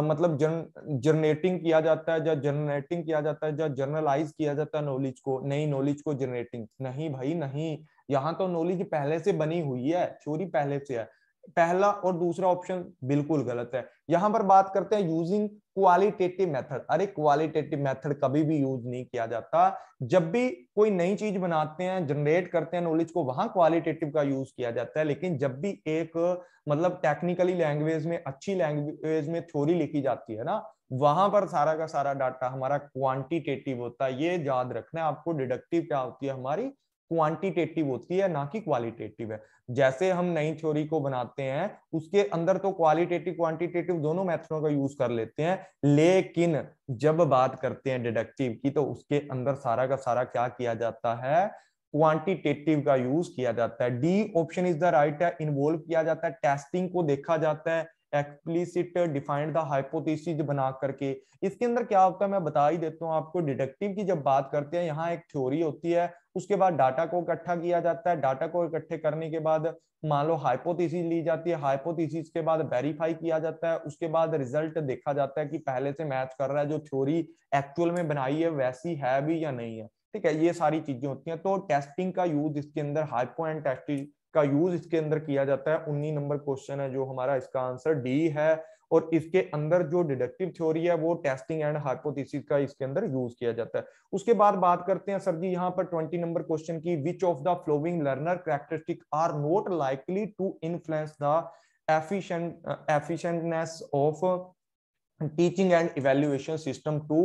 मतलब जनरेटिंग किया जाता है, जब जनरेटिंग किया जाता है, जब जर्नलाइज किया जाता है नॉलेज को, नई नॉलेज को जनरेटिंग नहीं भाई नहीं, यहाँ तो नॉलेज पहले से बनी हुई है, थ्योरी पहले से है। पहला और दूसरा ऑप्शन बिल्कुल गलत है। यहां पर बात करते हैं यूजिंग क्वालिटेटिव मेथड। अरे क्वालिटेटिव मेथड कभी भी यूज नहीं किया जाता, जब भी कोई नई चीज बनाते हैं, जनरेट करते हैं नॉलेज को, वहां क्वालिटेटिव का यूज किया जाता है। लेकिन जब भी एक मतलब टेक्निकली लैंग्वेज में, अच्छी लैंग्वेज में थ्योरी लिखी जाती है ना, वहां पर सारा का सारा डाटा हमारा क्वांटिटेटिव होता है। ये याद रखना है आपको, डिडक्टिव क्या होती है हमारी, क्वांटिटेटिव होती है, ना कि क्वालिटेटिव है। जैसे हम नई थ्योरी को बनाते हैं उसके अंदर तो क्वालिटेटिव क्वांटिटेटिव दोनों मेथडों का यूज कर लेते हैं, लेकिन जब बात करते हैं डिडक्टिव की तो उसके अंदर सारा का सारा क्या किया जाता है, क्वांटिटेटिव का यूज किया जाता है। D option is the right है, इन्वॉल्व किया जाता है, टेस्टिंग को देखा जाता है, एक्सप्लिसिट डिफाइंड द हाइपोथेसिस बना करके। इसके अंदर क्या होता है मैं बता ही देता हूँ आपको। डिडक्टिव की जब बात करते हैं, यहाँ एक थ्योरी होती है, उसके बाद डाटा को इकट्ठा किया जाता है, डाटा को इकट्ठे करने के बाद मान लो हाइपोथेसिस ली जाती है, हाइपोथेसिस के बाद वेरीफाई किया जाता है, उसके बाद रिजल्ट देखा जाता है कि पहले से मैच कर रहा है, जो थ्योरी एक्चुअल में बनाई है वैसी है भी या नहीं है, ठीक है। ये सारी चीजें होती हैं। तो टेस्टिंग का यूज इसके अंदर, हाइपो एंड टेस्टिंग का यूज इसके अंदर किया जाता है। 19 नंबर क्वेश्चन है जो हमारा, इसका आंसर डी है। और इसके अंदर जो डिडक्टिव थ्योरी है वो टेस्टिंग एंड हाइपोथेसिस का इसके अंदर यूज किया जाता है। उसके बाद बात करते हैं सर जी यहाँ पर 20 नंबर क्वेश्चन की, which of the following learner characteristic are not likely to influence the efficientness of teaching and evaluation system to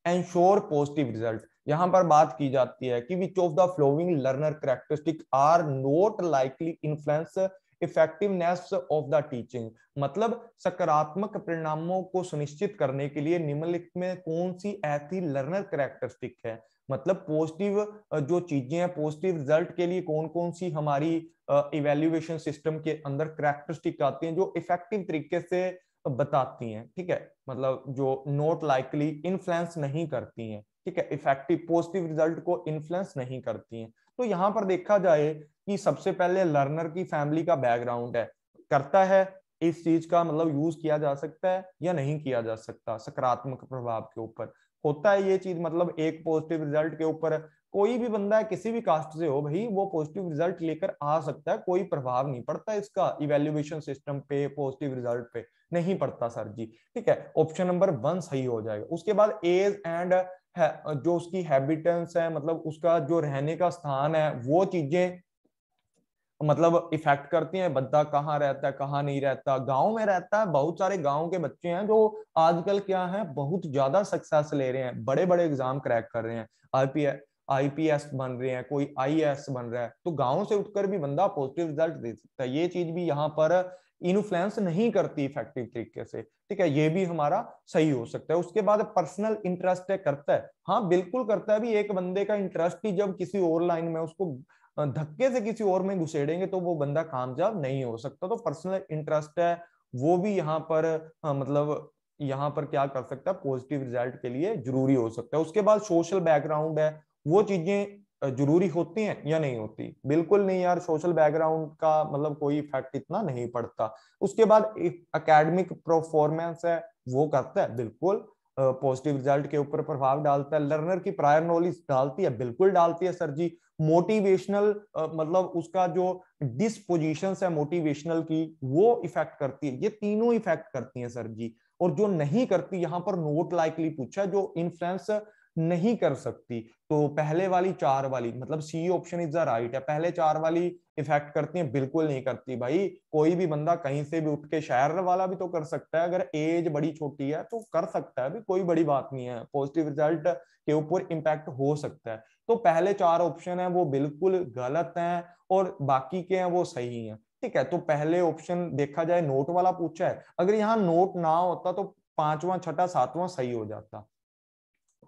ensure positive result. यहां पर बात की जाती है कि which of the following learner characteristic are not likely influence effectiveness of the teaching. मतलब सकारात्मक परिणामों को सुनिश्चित करने के लिए निम्नलिखित में कौन सी ऐसी लर्नर कैरेक्टरिस्टिक है, मतलब पॉजिटिव जो चीजें हैं, पॉजिटिव रिजल्ट के लिए कौन कौन सी हमारी इवेल्युएशन सिस्टम के अंदर कैरेक्टरिस्टिक आती हैं जो इफेक्टिव तरीके से बताती हैं, ठीक है, मतलब जो नॉट लाइकली इन्फ्लुएंस नहीं करती हैं, ठीक है, इफेक्टिव पॉजिटिव रिजल्ट को इन्फ्लुएंस नहीं करती हैं। तो यहाँ पर देखा जाए कि सबसे पहले लर्नर की फैमिली का बैकग्राउंड है, करता है इस चीज का मतलब यूज किया जा सकता है या नहीं किया जा सकता सकारात्मक प्रभाव के ऊपर, होता है ये चीज, मतलब एक पॉजिटिव रिजल्ट के ऊपर कोई भी बंदा है किसी भी कास्ट से हो भाई वो पॉजिटिव रिजल्ट लेकर आ सकता है, कोई प्रभाव नहीं पड़ता इसका इवेल्युएशन सिस्टम पे, पॉजिटिव रिजल्ट पे नहीं पड़ता सर जी, ठीक है, ऑप्शन नंबर 1 सही हो जाएगा। उसके बाद एज एंड जो उसकी हैबिटेंस है, मतलब उसका जो रहने का स्थान है, वो चीजें मतलब इफेक्ट करती हैं, बंदा कहाँ रहता है कहाँ नहीं रहता, गांव में रहता है, बहुत सारे गांव के बच्चे हैं जो आजकल क्या है बहुत ज्यादा सक्सेस ले रहे हैं, बड़े बड़े एग्जाम क्रैक कर रहे हैं, आईपीएस बन रहे हैं, कोई आईएएस बन रहा है, तो गांव से उठकर भी बंदा पॉजिटिव रिजल्ट दे सकता है, ये चीज भी यहाँ पर इन्फ्लुएंस नहीं करती इफेक्टिव तरीके से, ठीक है, ये भी हमारा सही हो सकता है। उसके बाद पर्सनल इंटरेस्ट है, करता है, हाँ बिल्कुल करता है, भी एक बंदे का इंटरेस्ट ही जब किसी और लाइन में उसको धक्के से किसी और में घुसेड़ेंगे तो वो बंदा कामयाब नहीं हो सकता, तो पर्सनल इंटरेस्ट है वो भी यहाँ पर मतलब यहाँ पर क्या कर सकता है, पॉजिटिव रिजल्ट के लिए जरूरी हो सकता है। उसके बाद सोशल बैकग्राउंड है, वो चीजें जरूरी होती हैं या नहीं होती, बिल्कुल नहीं यार, सोशल बैकग्राउंड का मतलब कोई इफेक्ट इतना नहीं पड़ता। उसके बाद एकेडमिक परफॉर्मेंस है, वो करता है, बिल्कुल पॉजिटिव रिजल्ट के ऊपर प्रभाव डालता है। लर्नर की प्रायर नॉलेज डालती है, बिल्कुल डालती है सर जी। मोटिवेशनल मतलब उसका जो डिस्पोजिशन है मोटिवेशनल की, वो इफेक्ट करती है, ये तीनों इफेक्ट करती हैं सर जी। और जो नहीं करती, यहाँ पर नोट लाइकली पूछा, जो इन्फ्लुएंस नहीं कर सकती, तो पहले वाली 4 वाली, मतलब C option is the right है, पहले 4 वाली इफेक्ट करती है, बिल्कुल नहीं करती भाई, कोई भी बंदा कहीं से भी उठ के, शहर वाला भी तो कर सकता है, अगर एज बड़ी छोटी है तो कर सकता है भी, कोई बड़ी बात नहीं है, पॉजिटिव रिजल्ट के ऊपर इंपैक्ट हो सकता है। तो पहले 4 ऑप्शन है वो बिल्कुल गलत हैं और बाकी के हैं वो सही हैं, ठीक है। तो पहले ऑप्शन देखा जाए नोट वाला पूछा है, अगर यहाँ नोट ना होता तो 5वां 6वां 7वां सही हो जाता।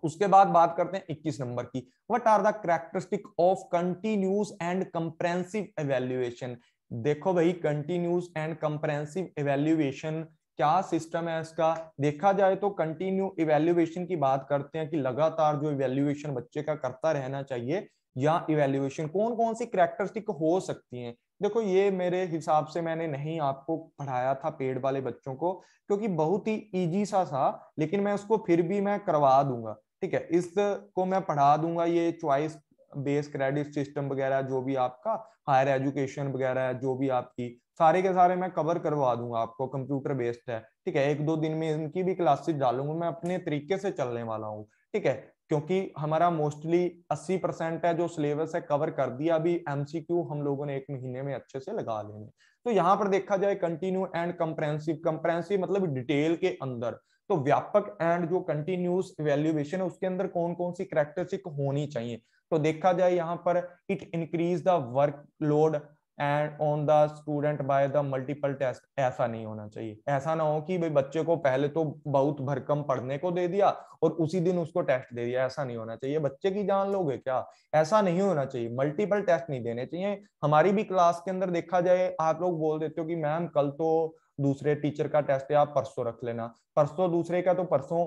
उसके बाद बात करते हैं 21 नंबर की, what are the characteristic of continuous and comprehensive evaluation. देखो भाई, कंटिन्यूस एंड कंप्रेहेंसिव एवेल्युएशन क्या सिस्टम है इसका, देखा जाए तो कंटिन्यू इवेल्युएशन की बात करते हैं कि लगातार जो इवेल्युएशन बच्चे का करता रहना चाहिए, या इवेल्युएशन कौन कौन सी कैरेक्टरिस्टिक हो सकती हैं। देखो ये मेरे हिसाब से मैंने नहीं आपको पढ़ाया था पेड वाले बच्चों को, क्योंकि बहुत ही इजी सा था, लेकिन मैं उसको फिर भी मैं करवा दूंगा, ठीक है, इसको मैं पढ़ा दूंगा, ये चॉइस बेस्ड क्रेडिट सिस्टम वगैरह जो भी आपका हायर एजुकेशन वगैरह जो भी आपकी सारे के सारे मैं कवर करवा दूंगा आपको, कंप्यूटर बेस्ड है, ठीक है, 1-2 दिन में इनकी भी क्लासेस डालूंगा, मैं अपने तरीके से चलने वाला हूँ, ठीक है, क्योंकि हमारा मोस्टली 80% है जो सिलेबस है कवर कर दिया, अभी एमसीक्यू हम लोगों ने 1 महीने में अच्छे से लगा लेंगे। तो यहाँ पर देखा जाए कंटिन्यू एंड कंप्रेहेंसिव, कंप्रेहेंसिव मतलब डिटेल के अंदर, तो व्यापक एंड जो कंटिन्यूस इवैल्यूएशन है उसके अंदर कौन कौन सी कैरेक्टरिस्टिक होनी चाहिए। तो देखा जाए यहाँ पर it increase the workload and on the student by the multiple test, ऐसा नहीं होना चाहिए, ऐसा ना हो कि भाई बच्चे को पहले तो बहुत भरकम पढ़ने को दे दिया और उसी दिन उसको टेस्ट दे दिया, ऐसा नहीं होना चाहिए, बच्चे की जान लोगे क्या, ऐसा नहीं होना चाहिए, मल्टीपल टेस्ट नहीं देने चाहिए। हमारी भी क्लास के अंदर देखा जाए आप लोग बोल देते हो कि मैम कल तो दूसरे टीचर का टेस्ट है, आप परसों रख लेना, परसों दूसरे का तो परसों,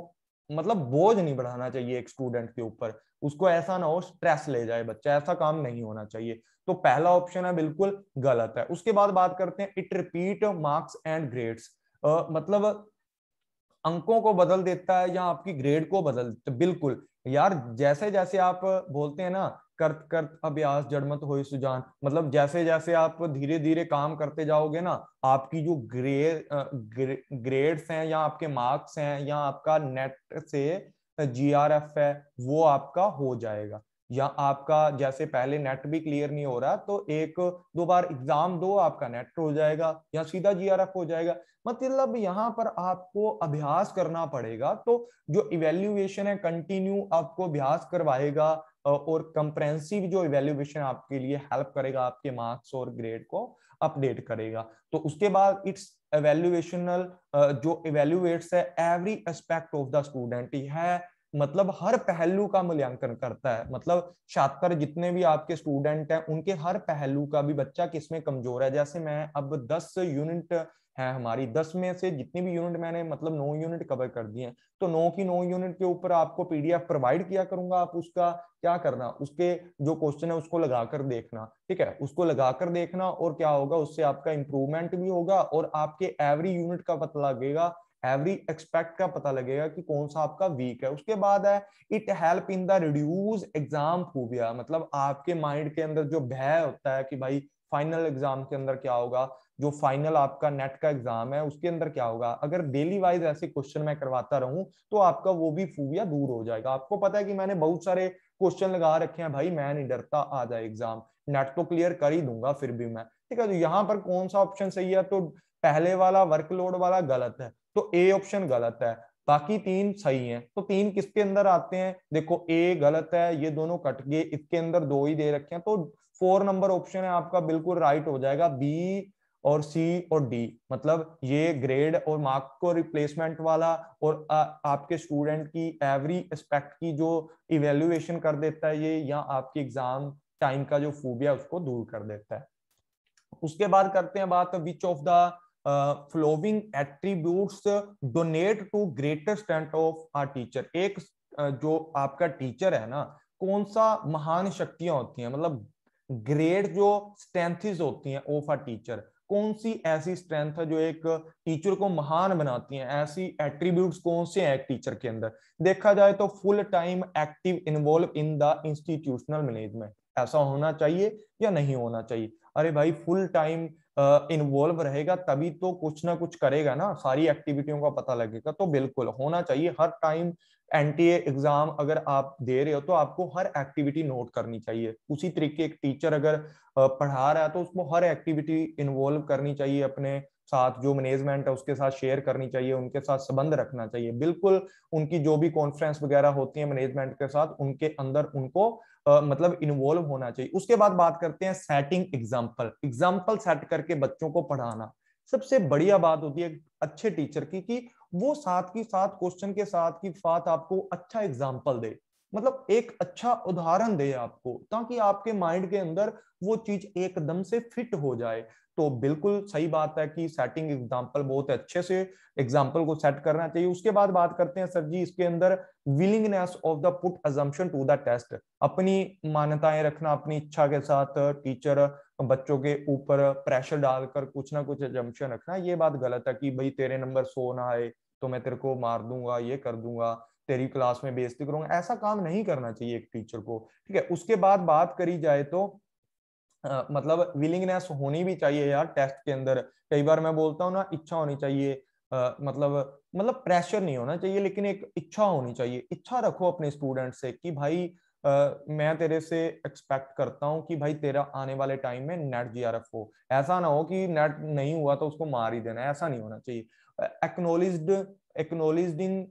मतलब बोझ नहीं बढ़ाना चाहिए एक स्टूडेंट के ऊपर, उसको ऐसा ना हो स्ट्रेस ले जाए बच्चा, ऐसा काम नहीं होना चाहिए। तो पहला ऑप्शन है बिल्कुल गलत है। उसके बाद बात करते हैं it repeat marks and grades, मतलब अंकों को बदल देता है या आपकी ग्रेड को बदल देता है, बिल्कुल यार, जैसे जैसे आप बोलते हैं ना, करत करत अभ्यास जड़मत होई सुजान, मतलब जैसे जैसे आप धीरे धीरे काम करते जाओगे ना, आपकी जो ग्रेड्स हैं या आपके मार्क्स हैं या आपका नेट से जीआरएफ है वो आपका हो जाएगा, या आपका जैसे पहले नेट भी क्लियर नहीं हो रहा तो 1-2 बार एग्जाम दो, आपका नेट हो जाएगा या सीधा जीआरएफ हो जाएगा। मतलब यहाँ पर आपको अभ्यास करना पड़ेगा, तो जो इवेल्युएशन है कंटिन्यू आपको अभ्यास करवाएगा, और कंप्रेहेंसिव जो इवेल्युएशन आपके लिए हेल्प करेगा, आपके मार्क्स और ग्रेड को अपडेट करेगा। तो उसके बाद इट्स एवेल्युएशनल जो इवेल्युएट्स है every aspect of the student है, मतलब हर पहलू का मूल्यांकन करता है। मतलब छात्र जितने भी आपके स्टूडेंट हैं उनके हर पहलू का भी बच्चा किसमें कमजोर है। जैसे मैं अब 10 यूनिट है हमारी, 10 में से जितनी भी यूनिट मैंने मतलब 9 यूनिट कवर कर दिए हैं, तो 9 की 9 यूनिट के ऊपर आपको पीडीएफ प्रोवाइड किया करूंगा। आप उसका क्या करना, उसके जो क्वेश्चन है उसको लगाकर देखना, ठीक है, उसको लगाकर देखना, और क्या होगा उससे आपका इंप्रूवमेंट भी होगा और आपके एवरी यूनिट का पता लगेगा, एवरी एक्सपेक्ट का पता लगेगा कि कौन सा आपका वीक है। उसके बाद है it help in the reduce exam phobia. मतलब आपके माइंड के अंदर जो भय होता है कि भाई फाइनल एग्जाम के अंदर क्या होगा, जो फाइनल आपका नेट का एग्जाम है उसके अंदर क्या होगा, अगर डेली वाइज ऐसे क्वेश्चन मैं करवाता रहूं तो आपका वो भी फोबिया दूर हो जाएगा। आपको पता है कि मैंने बहुत सारे क्वेश्चन लगा रखे हैं, भाई मैं नहीं डरता, आ जाए एग्जाम, नेट तो क्लियर कर ही दूंगा फिर भी मैं, ठीक है। तो यहाँ पर कौन सा ऑप्शन सही है, तो पहले वाला वर्कलोड वाला गलत है, तो ए ऑप्शन गलत है, बाकी तीन सही हैं। तो तीन किसके अंदर आते हैं, देखो ए गलत है, ये दोनों कट गए, इसके अंदर दो ही दे रखे हैं, तो 4 नंबर ऑप्शन है आपका बिल्कुल राइट हो जाएगा, बी और सी और डी। मतलब ये ग्रेड और मार्क को रिप्लेसमेंट वाला और आपके स्टूडेंट की एवरी एस्पेक्ट की जो इवेल्युएशन कर देता है ये, या आपकी एग्जाम टाइम का जो फोबिया उसको दूर कर देता है। उसके बाद करते हैं बात which of the following attributes donate to greater strength of our teacher. एक जो आपका टीचर है ना, कौन सा महान शक्तियां होती हैं, मतलब ग्रेट जो स्ट्रेंथ्स होती हैं ऑफ अ टीचर, कौन सी ऐसी स्ट्रेंथ है जो एक टीचर को महान बनाती हैं, ऐसी एट्रीब्यूट्स कौन से हैं एक टीचर के अंदर। देखा जाए तो full time active involve in the institutional management, ऐसा होना चाहिए या नहीं होना चाहिए। अरे भाई फुल टाइम इन्वॉल्व रहेगा तभी तो कुछ ना कुछ करेगा ना, सारी एक्टिविटियों का पता लगेगा, तो बिल्कुल होना चाहिए हर टाइम। एनटीए एग्जाम अगर आप दे रहे हो तो आपको हर एक्टिविटी नोट करनी चाहिए। उसी तरीके एक टीचर अगर पढ़ा रहा है तो उसको हर एक्टिविटी इन्वॉल्व करनी चाहिए, अपने साथ जो मैनेजमेंट है उसके साथ शेयर करनी चाहिए, उनके साथ संबंध रखना चाहिए बिल्कुल। उनकी जो भी कॉन्फ्रेंस वगैरह होती है मैनेजमेंट के साथ, उनके अंदर उनको मतलब इन्वॉल्व होना चाहिए। उसके बाद बात करते हैं सेटिंग एग्जाम्पल। एग्जाम्पल सेट करके बच्चों को पढ़ाना सबसे बढ़िया बात होती है अच्छे टीचर की, कि वो साथ की साथ क्वेश्चन के साथ की साथ आपको अच्छा एग्जाम्पल दे, मतलब एक अच्छा उदाहरण दे आपको, ताकि आपके माइंड के अंदर वो चीज एकदम से फिट हो जाए। तो बिल्कुल सही बात है कि सेटिंग एग्जाम्पल बहुत अच्छे से एग्जाम्पल को सेट करना चाहिए। उसके बाद बात करते हैं सर जी इसके अंदर willingness of the put assumption to the test. अपनी मान्यताएं रखना, अपनी इच्छा के साथ टीचर बच्चों के ऊपर प्रेशर डालकर कुछ ना कुछ अजम्पशन रखना, ये बात गलत है कि भाई तेरे नंबर 100 ना आए तो मैं तेरे को मार दूंगा, ये कर दूंगा, तेरी क्लास में बेइज्जती करूंगा। ऐसा काम नहीं करना चाहिए एक टीचर को, ठीक है। उसके बाद बात करी जाए तो मतलब विलिंगनेस होनी भी चाहिए यार टेस्ट के अंदर। कई बार मैं बोलता हूँ ना, इच्छा होनी चाहिए, मतलब प्रेशर नहीं होना चाहिए, लेकिन एक इच्छा होनी चाहिए। इच्छा रखो अपने स्टूडेंट से कि भाई मैं तेरे से एक्सपेक्ट करता हूँ कि भाई तेरा आने वाले टाइम में नेट जीआरएफ हो। ऐसा ना हो कि नेट नहीं हुआ तो उसको मार ही देना, ऐसा नहीं होना चाहिए। एक्नोलिज्ड एक्नोलिजिंग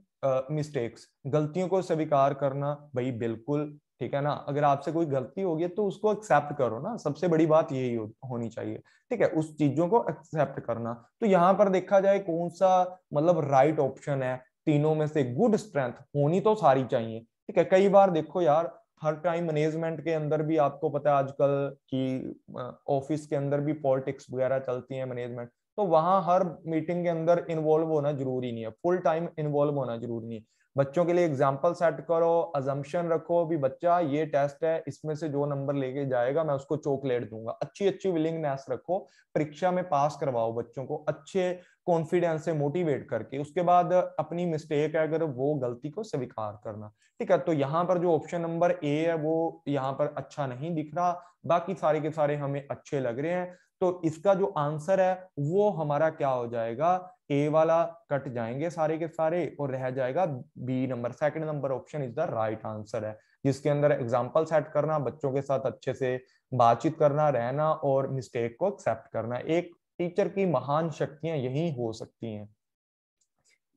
मिस्टेक्स, गलतियों को स्वीकार करना, भाई बिल्कुल ठीक है ना। अगर आपसे कोई गलती होगी तो उसको एक्सेप्ट करो ना, सबसे बड़ी बात यही होनी चाहिए, ठीक है, उस चीजों को एक्सेप्ट करना। तो यहाँ पर देखा जाए कौन सा मतलब राइट ऑप्शन है तीनों में से, गुड स्ट्रेंथ होनी तो सारी चाहिए, ठीक है। कई बार देखो यार हर टाइम मैनेजमेंट के अंदर भी आपको पता है आजकल कि ऑफिस के अंदर भी पॉलिटिक्स वगैरह चलती है मैनेजमेंट, तो वहां हर मीटिंग के अंदर इन्वॉल्व होना जरूरी नहीं है, फुल टाइम इन्वॉल्व होना जरूरी नहीं है। बच्चों के लिए एग्जाम्पल सेट करो, अजम्पशन रखो भी बच्चा ये टेस्ट है, इसमें से जो नंबर लेके जाएगा मैं उसको चॉकलेट दूंगा, अच्छी अच्छी विलिंगनेस रखो, परीक्षा में पास करवाओ बच्चों को अच्छे कॉन्फिडेंस से मोटिवेट करके। उसके बाद अपनी मिस्टेक है अगर वो गलती को स्वीकार करना, ठीक है। तो यहाँ पर जो ऑप्शन नंबर ए है वो यहाँ पर अच्छा नहीं दिख रहा, बाकी सारे के सारे हमें अच्छे लग रहे हैं। तो इसका जो आंसर है वो हमारा क्या हो जाएगा, ए वाला कट जाएंगे सारे के सारे और रह जाएगा B number, second number option is the right answer है, जिसके अंदर एग्जांपल सेट करना, बच्चों के साथ अच्छे से बातचीत करना, रहना और मिस्टेक को एक्सेप्ट करना। एक टीचर की महान शक्तियां यही हो सकती हैं।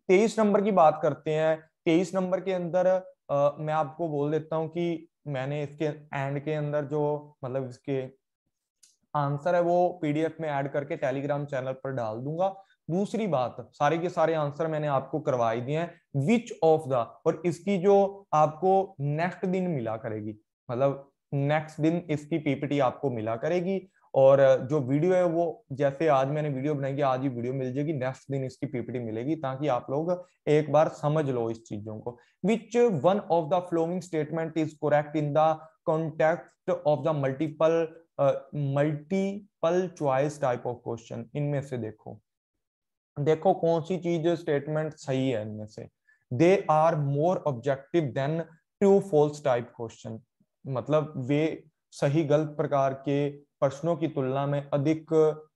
23 नंबर की बात करते हैं। 23 नंबर के अंदर मैं आपको बोल देता हूं कि मैंने इसके एंड के अंदर जो मतलब इसके आंसर है वो पीडीएफ में ऐड करके टेलीग्राम चैनल पर डाल दूंगा। दूसरी बात, सारे के सारे आंसर मैंने आपको करवा ही दिए हैं। विच ऑफ द, और इसकी जो आपको नेक्स्ट दिन मिला करेगी, मतलब नेक्स्ट दिन इसकी पीपीटी आपको मिला करेगी। और जो वीडियो है वो जैसे आज मैंने वीडियो बनाई है, आज ही वीडियो मिल जाएगी, नेक्स्ट दिन इसकी पीपीटी मिलेगी, ताकि आप लोग एक बार समझ लो इस चीजों को। Which one of the following statement is correct in the context of the multiple choice type of question. इनमें से देखो देखो कौन सी चीज स्टेटमेंट सही है इनमें से। They are more objective than true false type question, मतलब वे सही गलत प्रकार के प्रश्नों की तुलना में अधिक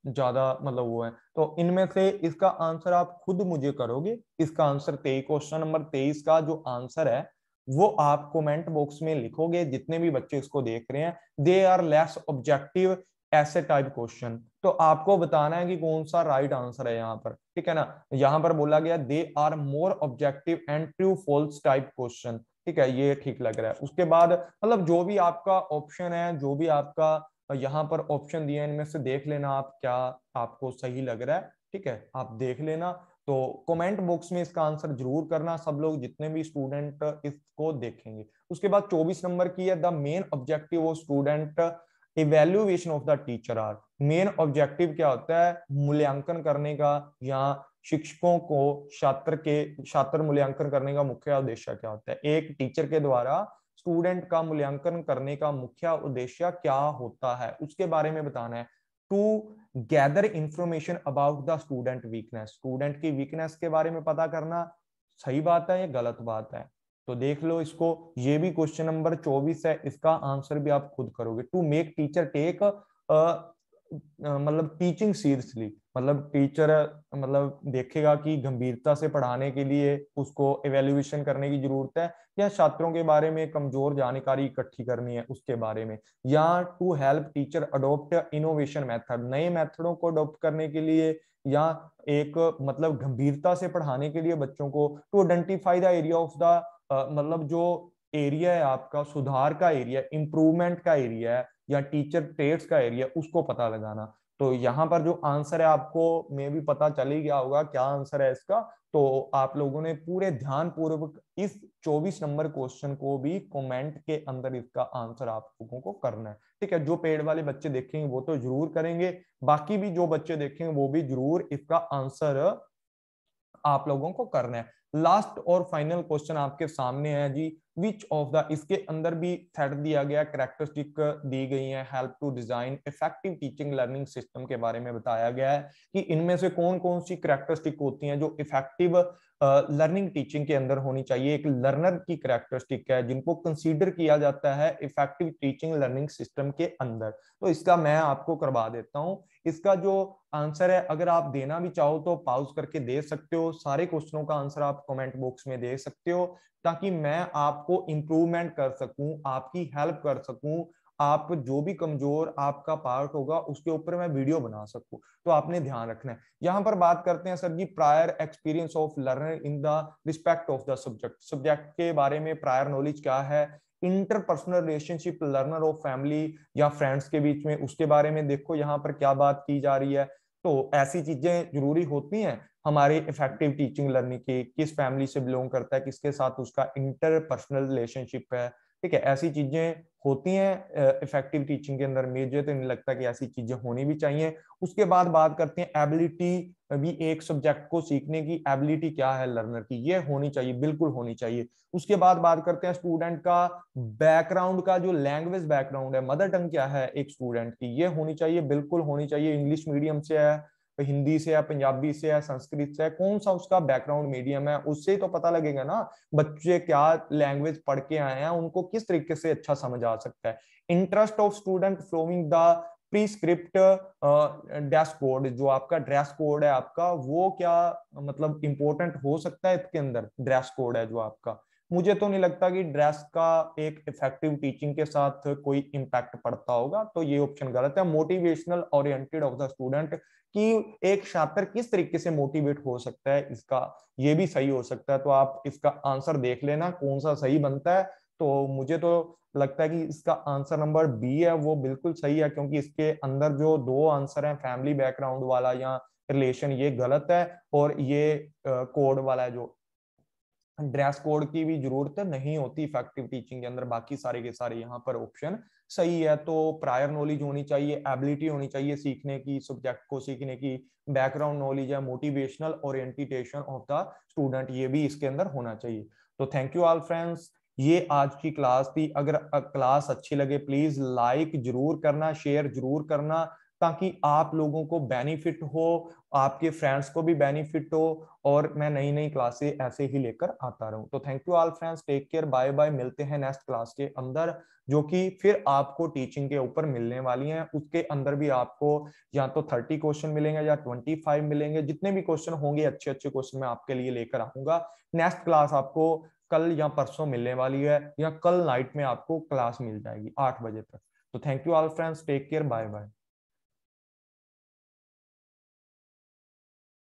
ज्यादा मतलब वो है। तो इनमें से इसका आंसर आप खुद मुझे करोगे। इसका आंसर 23, क्वेश्चन नंबर 23 का जो आंसर है वो आप कमेंट बॉक्स में लिखोगे, जितने भी बच्चे इसको देख रहे हैं। दे आर लेस ऑब्जेक्टिव ऐसे टाइप क्वेश्चन, तो आपको बताना है कि कौन सा राइट आंसर है यहाँ पर, ठीक है ना। यहाँ पर बोला गया they are more objective and true false type question, ठीक है, ये ठीक लग रहा है। उसके बाद मतलब जो भी आपका ऑप्शन है, जो भी आपका यहाँ पर ऑप्शन दिए इनमें से देख लेना आप क्या आपको सही लग रहा है, ठीक है, आप देख लेना। तो कमेंट बॉक्स में इसका आंसर जरूर करना, सब लोग जितने भी स्टूडेंट इसको देखेंगे। उसके बाद 24 नंबर की है, the main objective of student evaluation of the teacher are. Main objective क्या होता है, मूल्यांकन करने का, या शिक्षकों को छात्र मूल्यांकन करने का मुख्य उद्देश्य क्या होता है। एक टीचर के द्वारा स्टूडेंट का मूल्यांकन करने का मुख्य उद्देश्य क्या होता है, उसके बारे में बताना है। To gather information about the student weakness, student की वीकनेस के बारे में पता करना। सही बात है या गलत बात है, तो देख लो इसको। ये भी क्वेश्चन नंबर 24 है, इसका आंसर भी आप खुद करोगे। टू मेक टीचर टेक मतलब टीचिंग सीरियसली, मतलब टीचर मतलब देखेगा कि गंभीरता से पढ़ाने के लिए उसको इवेल्युएशन करने की जरूरत है, या छात्रों के बारे में कमजोर जानकारी इकट्ठी करनी है उसके बारे में। या to help teacher adopt innovation method, नए मेथडों को अडोप्ट करने के लिए, या एक मतलब गंभीरता से पढ़ाने के लिए बच्चों को। To identify the area of the मतलब जो एरिया है आपका सुधार का एरिया, इंप्रूवमेंट का एरिया है, या टीचर ट्रेड्स का एरिया, उसको पता लगाना। तो यहाँ पर जो आंसर है आपको में भी पता चल ही गया होगा क्या आंसर है इसका। तो आप लोगों ने पूरे ध्यान पूर्वक इस 24 नंबर क्वेश्चन को भी कमेंट के अंदर इसका आंसर आप लोगों को करना है, ठीक है। जो पेड वाले बच्चे देखेंगे वो तो जरूर करेंगे, बाकी भी जो बच्चे देखेंगे वो भी जरूर इसका आंसर आप लोगों को करना है। लास्ट और फाइनल क्वेश्चन आपके सामने है जी, विच ऑफ द, इसके अंदर भी सेट दिया गया, कैरेक्टरिस्टिक दी गई है, help to design effective teaching learning system के बारे में बताया गया है कि इनमें से कौन कौन सी कैरेक्टरिस्टिक होती हैं जो इफेक्टिव लर्निंग टीचिंग के अंदर होनी चाहिए। एक लर्नर की कैरेक्टरिस्टिक है जिनको कंसीडर किया जाता है इफेक्टिव टीचिंग लर्निंग सिस्टम के अंदर। तो इसका मैं आपको करवा देता हूं। इसका जो आंसर है, अगर आप देना भी चाहो तो पॉज करके दे सकते हो, सारे क्वेश्चनों का आंसर आप कमेंट बॉक्स में दे सकते हो, ताकि मैं आपको इंप्रूवमेंट कर सकूं, आपकी हेल्प कर सकूं। आप जो भी कमजोर आपका पार्ट होगा उसके ऊपर मैं वीडियो बना सकूं, तो आपने ध्यान रखना है। यहां पर बात करते हैं sir ji, prior experience of learner in the respect of the subject. Subject के बारे में प्रायर नॉलेज क्या है, इंटरपर्सनल रिलेशनशिप लर्नर और फैमिली या फ्रेंड्स के बीच में, उसके बारे में देखो यहाँ पर क्या बात की जा रही है। तो ऐसी चीजें जरूरी होती हैं हमारे इफेक्टिव टीचिंग लर्निंग की, किस फैमिली से बिलोंग करता है, किसके साथ उसका इंटरपर्सनल रिलेशनशिप है, ठीक है, ऐसी चीजें होती हैं इफेक्टिव टीचिंग के अंदर। मुझे तो नहीं लगता कि ऐसी चीजें होनी भी चाहिए। उसके बाद बात करते हैं एबिलिटी, भी एक सब्जेक्ट को सीखने की एबिलिटी क्या है लर्नर की, ये होनी चाहिए, बिल्कुल होनी चाहिए। उसके बाद बात करते हैं स्टूडेंट का बैकग्राउंड का, जो लैंग्वेज बैकग्राउंड है, मदर टंग क्या है एक स्टूडेंट की, ये होनी चाहिए, बिल्कुल होनी चाहिए। इंग्लिश मीडियम से है, हिंदी से है, पंजाबी से है, संस्कृत से है, कौन सा उसका बैकग्राउंड मीडियम है, उससे ही तो पता लगेगा ना बच्चे क्या लैंग्वेज पढ़ के आए हैं, उनको किस तरीके से अच्छा समझ आ सकता है। Interest of student following the prescript dress code, जो आपका ड्रेस कोड है आपका, वो क्या मतलब इंपॉर्टेंट हो सकता है इसके अंदर, ड्रेस कोड है जो आपका। मुझे तो नहीं लगता कि ड्रेस का एक इफेक्टिव टीचिंग के साथ कोई इम्पैक्ट पड़ता होगा, तो ये ऑप्शन गलत है। Motivational oriented of the student, कि एक छात्र किस तरीके से मोटिवेट हो सकता है, इसका ये भी सही हो सकता है। तो आप इसका आंसर देख लेना कौन सा सही बनता है। तो मुझे तो लगता है कि इसका आंसर नंबर बी है वो बिल्कुल सही है, क्योंकि इसके अंदर जो दो आंसर हैं फैमिली बैकग्राउंड वाला या रिलेशन, ये गलत है। और ये कोड वाला है जो ड्रेस कोड की भी जरूरत नहीं होती इफेक्टिव टीचिंग के अंदर, बाकी सारे के सारे यहाँ पर ऑप्शन सही है। तो प्रायर नॉलेज होनी चाहिए, एबिलिटी होनी चाहिए सीखने की, सब्जेक्ट को सीखने की, बैकग्राउंड नॉलेज है, motivational orientation of the student, ये भी इसके अंदर होना चाहिए। तो थैंक यू ऑल फ्रेंड्स, ये आज की क्लास थी। अगर क्लास अच्छी लगे प्लीज लाइक जरूर करना, शेयर जरूर करना, ताकि आप लोगों को बेनिफिट हो, आपके फ्रेंड्स को भी बेनिफिट हो, और मैं नई नई क्लासेस ऐसे ही लेकर आता रहूं। तो thank you all friends, take care, bye bye, मिलते हैं नेक्स्ट क्लास के अंदर, जो कि फिर आपको टीचिंग के ऊपर मिलने वाली हैं। उसके अंदर भी आपको या तो 30 क्वेश्चन मिलेंगे या 25 मिलेंगे, जितने भी क्वेश्चन होंगे अच्छे अच्छे क्वेश्चन मैं आपके लिए लेकर आऊंगा। नेक्स्ट क्लास आपको कल या परसों मिलने वाली है, या कल नाइट में आपको क्लास मिल जाएगी 8 बजे तक। तो thank you all friends, take care, bye bye.